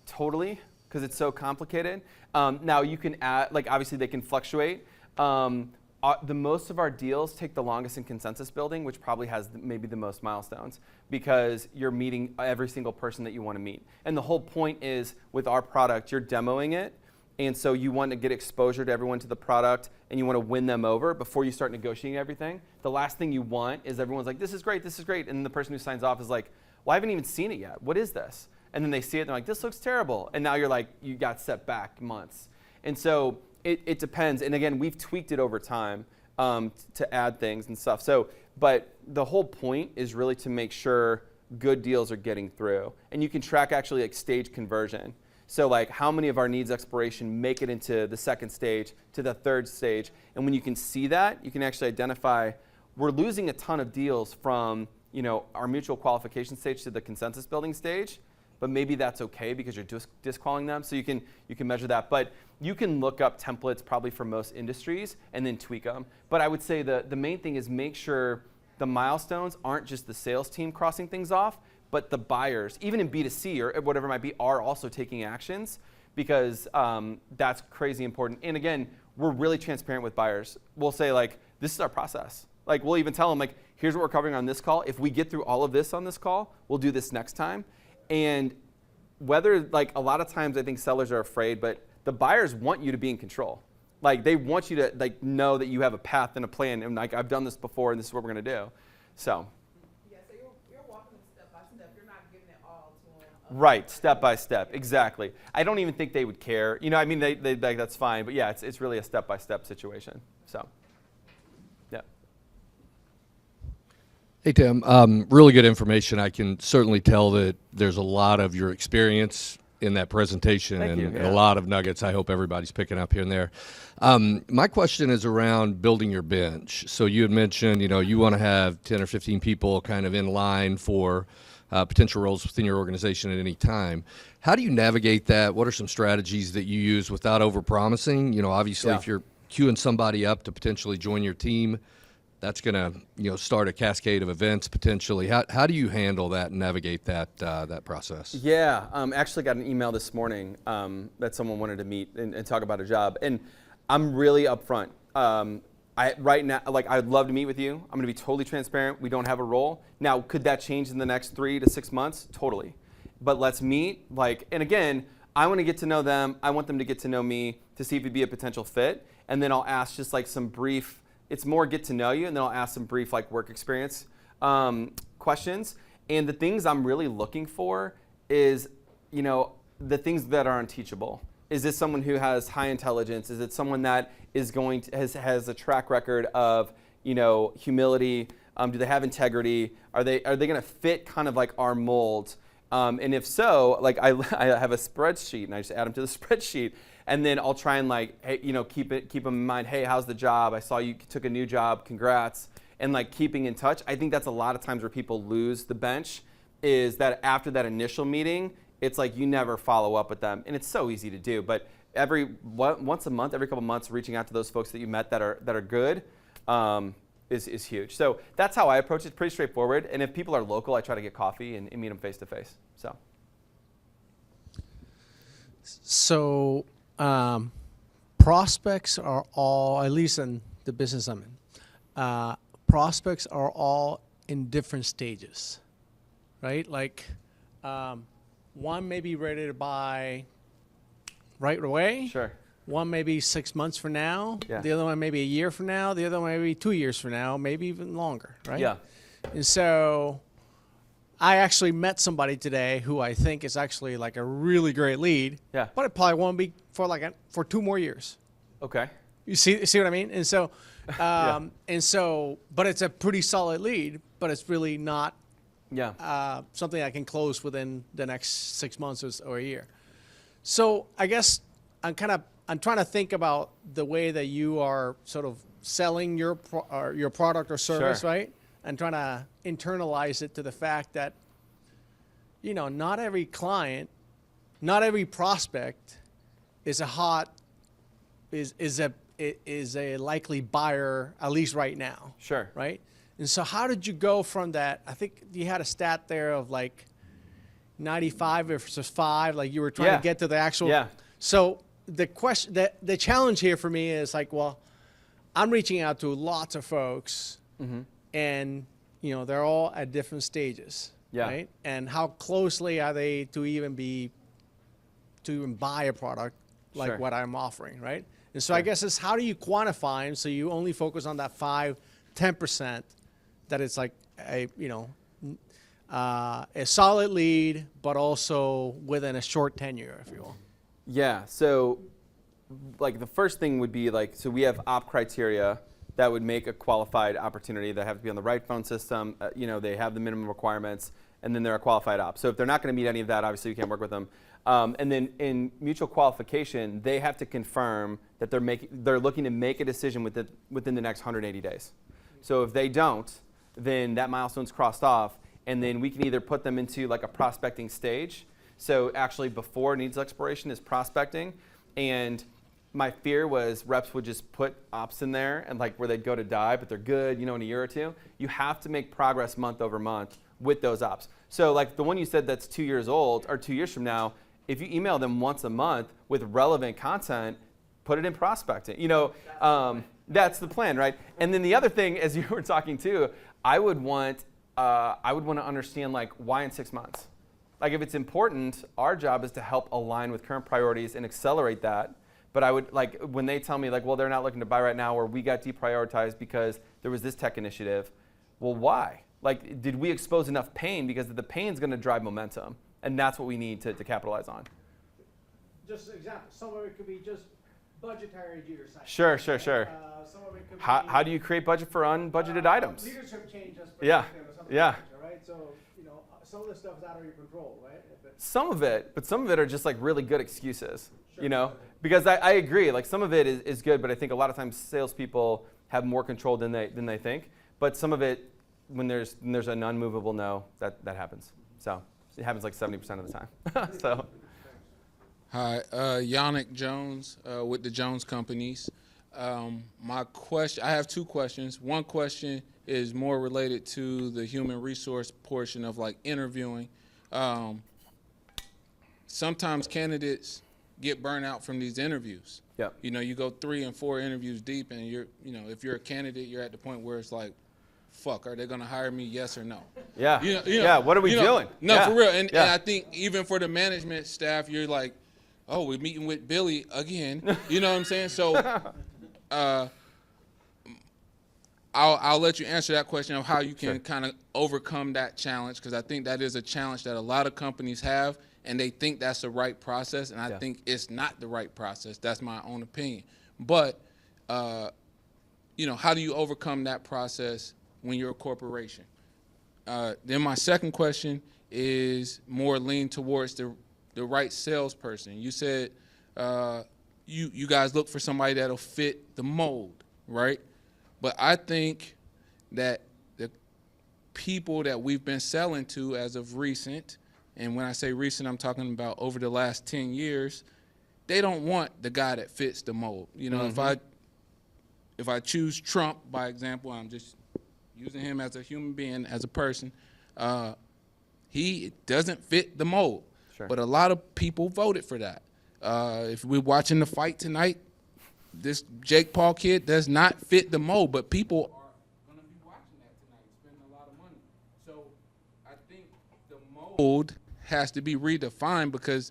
totally, because it's so complicated. Now you can add obviously they can fluctuate. The most of our deals take the longest in consensus building, which probably has maybe the most milestones, because you're meeting every single person that you want to meet. And the whole point is, with our product, you're demoing it, and so you want to get exposure to everyone to the product, and you want to win them over before you start negotiating everything. The last thing you want is everyone's this is great, and the person who signs off is well, I haven't even seen it yet. What is this? And then they see it, and they're this looks terrible. And now you're you got set back months. And so it depends. And again, we've tweaked it over time to add things and stuff. But the whole point is really to make sure good deals are getting through. And you can track actually stage conversion. So how many of our needs exploration make it into the second stage, to the third stage. And when you can see that, you can actually identify, we're losing a ton of deals from our mutual qualification stage to the consensus building stage, but maybe that's okay because you're just disqualifying them. So you can measure that. But you can look up templates probably for most industries and then tweak them. But I would say the main thing is make sure the milestones aren't just the sales team crossing things off, but the buyers, even in B2C or whatever it might be, are also taking actions, because that's crazy important. And again, we're really transparent with buyers. We'll say this is our process. We'll even tell them here's what we're covering on this call. If we get through all of this on this call, we'll do this next time. And whether a lot of times I think sellers are afraid, but the buyers want you to be in control. They want you to know that you have a path and a plan, and I've done this before, and this is what we're gonna do. So. Yeah, so you're walking them step by step. You're not giving it all to them. Right, step by step, exactly. I don't even think they would care. I mean, they that's fine, but yeah, it's really a step by step situation. So. Hey, Tim, really good information. I can certainly tell that there's a lot of your experience in that presentation and a lot of nuggets I hope everybody's picking up here and there. My question is around building your bench. So you had mentioned, you want to have 10 or 15 people kind of in line for potential roles within your organization at any time. How do you navigate that? What are some strategies that you use without overpromising? Obviously, if you're queuing somebody up to potentially join your team, that's going to start a cascade of events potentially. How do you handle that and navigate that process? Yeah, actually got an email this morning that someone wanted to meet and talk about a job, and I'm really upfront. Right now, I'd love to meet with you. I'm going to be totally transparent. We don't have a role now. Could that change in the next 3 to 6 months? Totally, but let's meet. And again, I want to get to know them. I want them to get to know me to see if it'd be a potential fit, and then I'll ask just some brief. It's more get to know you, and then I'll ask some brief work experience questions. And the things I'm really looking for is, the things that are unteachable. Is this someone who has high intelligence? Is it someone that is going to has a track record of, you know, humility? Do they have integrity? Are they going to fit kind of like our mold? And if so, like I have a spreadsheet, and I just add them to the spreadsheet, and then I'll try and like, hey, you know, keep them in mind. Hey, how's the job? I saw you took a new job. Congrats. And like keeping in touch. I think that's a lot of times where people lose the bench, is that after that initial meeting, it's like you never follow up with them, and it's so easy to do. But once a month, every couple months, reaching out to those folks that you met that are good is huge. So that's how I approach it. Pretty straightforward. And if people are local, I try to get coffee and meet them face to face. So prospects are all, at least in the business I'm in, prospects are all in different stages, right? Like one may be ready to buy right away. Sure. One may be 6 months from now. Yeah. The other one may be a year from now. The other one may be 2 years from now, maybe even longer, right? Yeah. And so I actually met somebody today who I think is actually like a really great lead. Yeah. But it probably won't be for 2 more years. Okay. You see what I mean? And so, but it's a pretty solid lead, but it's really not something I can close within the next 6 months or a year. So I guess I'm trying to think about the way that you are sort of selling your product or service, Sure. right? And trying to internalize it to the fact that, you know, not every client, not every prospect is a likely buyer, at least right now. Sure. Right? And so how did you go from that? I think you had a stat there of like 95 versus 5, like you were trying to get to the actual. Yeah. So the question, the challenge here for me is like, well, I'm reaching out to lots of folks, and you know they're all at different stages, right? And how closely are they to even buy a product like what I'm offering, right? And so I guess it's how do you quantify them so you only focus on that 5-10% that it's like a solid lead, but also within a short tenure, if you will. Yeah, so like the first thing would be like, so we have op criteria that would make a qualified opportunity. They have to be on the right phone system, they have the minimum requirements, and then they're a qualified op. So if they're not going to meet any of that, obviously you can't work with them. And then in mutual qualification, they have to confirm that they're looking to make a decision within the next 180 days. So if they don't, then that milestone's crossed off, and then we can either put them into like a prospecting stage. So actually before needs expiration is prospecting, and my fear was reps would just put ops in there and like where they'd go to die, but they're good, in a year or two. You have to make progress month over month with those ops. So like the one you said that's 2 years old or 2 years from now, if you email them once a month with relevant content, put it in prospecting. That's the plan, right? And then the other thing, as you were talking too, I would want to understand like why in 6 months. Like if it's important, our job is to help align with current priorities and accelerate that. But I would like when they tell me like, well, they're not looking to buy right now, or we got deprioritized because there was this tech initiative. Well, why? Like, did we expose enough pain? Because the pain's going to drive momentum, and that's what we need to capitalize on. Just an example. Some of it could be just budgetary oversight. Sure. Some of it could How do you create budget for unbudgeted items? Leadership changes. Yeah. Right? So some of the stuff is out of your control, right? Some of it, but some of it are just like really good excuses, Because I agree, like some of it is good, but I think a lot of times salespeople have more control than they think. But some of it, when there's an unmovable no, that happens. So it happens like 70% of the time. So. Hi, Yannick Jones with the Jones Companies. My question, I have 2 questions. One question is more related to the human resource portion of like interviewing. Sometimes candidates get burnt out from these interviews. Yeah. You go 3 and 4 interviews deep, and if you're a candidate, you're at the point where it's like, fuck, are they gonna hire me? Yes or no? Yeah. Yeah. What are we doing? No, yeah. for real. And I think even for the management staff, you're like, oh, we're meeting with Billy again. You know what I'm saying? So I'll let you answer that question of how you can kind of overcome that challenge, because I think that is a challenge that a lot of companies have, and they think that's the right process, and I think it's not the right process. That's my own opinion. But, how do you overcome that process when you're a corporation? Then my second question is more lean towards the right salesperson. You said you guys look for somebody that'll fit the mold, right? But I think that the people that we've been selling to as of recent, and when I say recent, I'm talking about over the last 10 years, they don't want the guy that fits the mold. If I choose Trump, by example, I'm just using him as a human being, as a person, he doesn't fit the mold. Sure. But a lot of people voted for that. If we're watching the fight tonight, this Jake Paul kid does not fit the mold, but people are going to be watching that tonight, spending a lot of money. So I think the mold has to be redefined because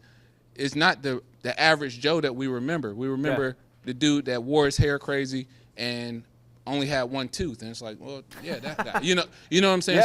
it's not the average Joe that we remember. We remember the dude that wore his hair crazy and only had one tooth, and it's like, well, yeah, that guy. You know what I'm saying?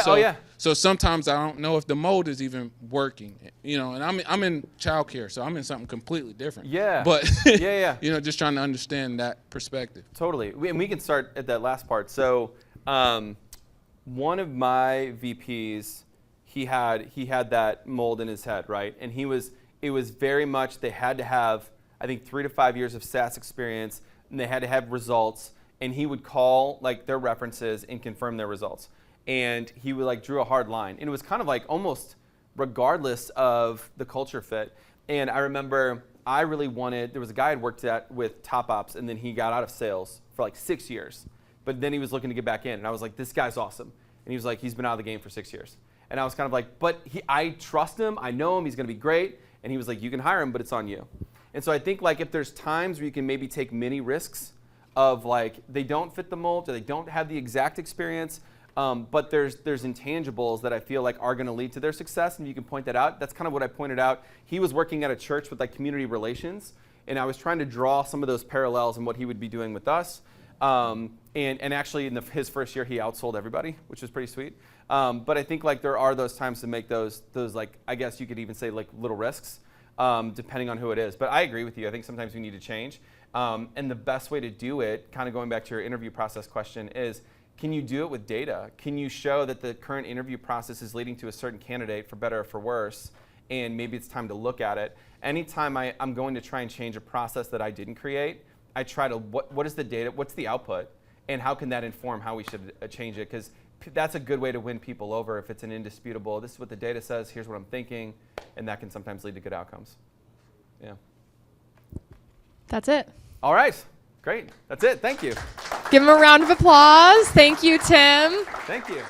So sometimes I don't know if the mold is even working. And I'm in childcare, so I'm in something completely different. Yeah. But just trying to understand that perspective. Totally. And we can start at that last part. So one of my VPs, he had that mold in his head, right? And it was very much, they had to have, I think, 3 to 5 years of SaaS experience, and they had to have results. And he would call like their references and confirm their results. And he would like drew a hard line. And it was kind of like almost regardless of the culture fit. And I remember I really wanted, there was a guy I'd worked with Top Ops, and then he got out of sales for like 6 years. But then he was looking to get back in. And I was like, this guy's awesome. And he was like, he's been out of the game for 6 years. And I was kind of like, but I trust him. I know him. He's going to be great. And he was like, you can hire him, but it's on you. And so I think like if there's times where you can maybe take mini risks of like they don't fit the mold or they don't have the exact experience, but there's intangibles that I feel like are going to lead to their success, and you can point that out. That's kind of what I pointed out. He was working at a church with like community relations, and I was trying to draw some of those parallels in what he would be doing with us. And actually in his first year, he outsold everybody, which was pretty sweet. But I think like there are those times to make those like, I guess you could even say like little risks, depending on who it is. But I agree with you. I think sometimes we need to change. And the best way to do it, kind of going back to your interview process question, is can you do it with data? Can you show that the current interview process is leading to a certain candidate, for better or for worse, and maybe it's time to look at it? Anytime I'm going to try and change a process that I didn't create, I try to, what is the data, what's the output, and how can that inform how we should change it? Because that's a good way to win people over if it's an indisputable, this is what the data says, here's what I'm thinking, and that can sometimes lead to good outcomes. Yeah. That's it. All right. Great. That's it. Thank you. Give him a round of applause. Thank you, Tim. Thank you.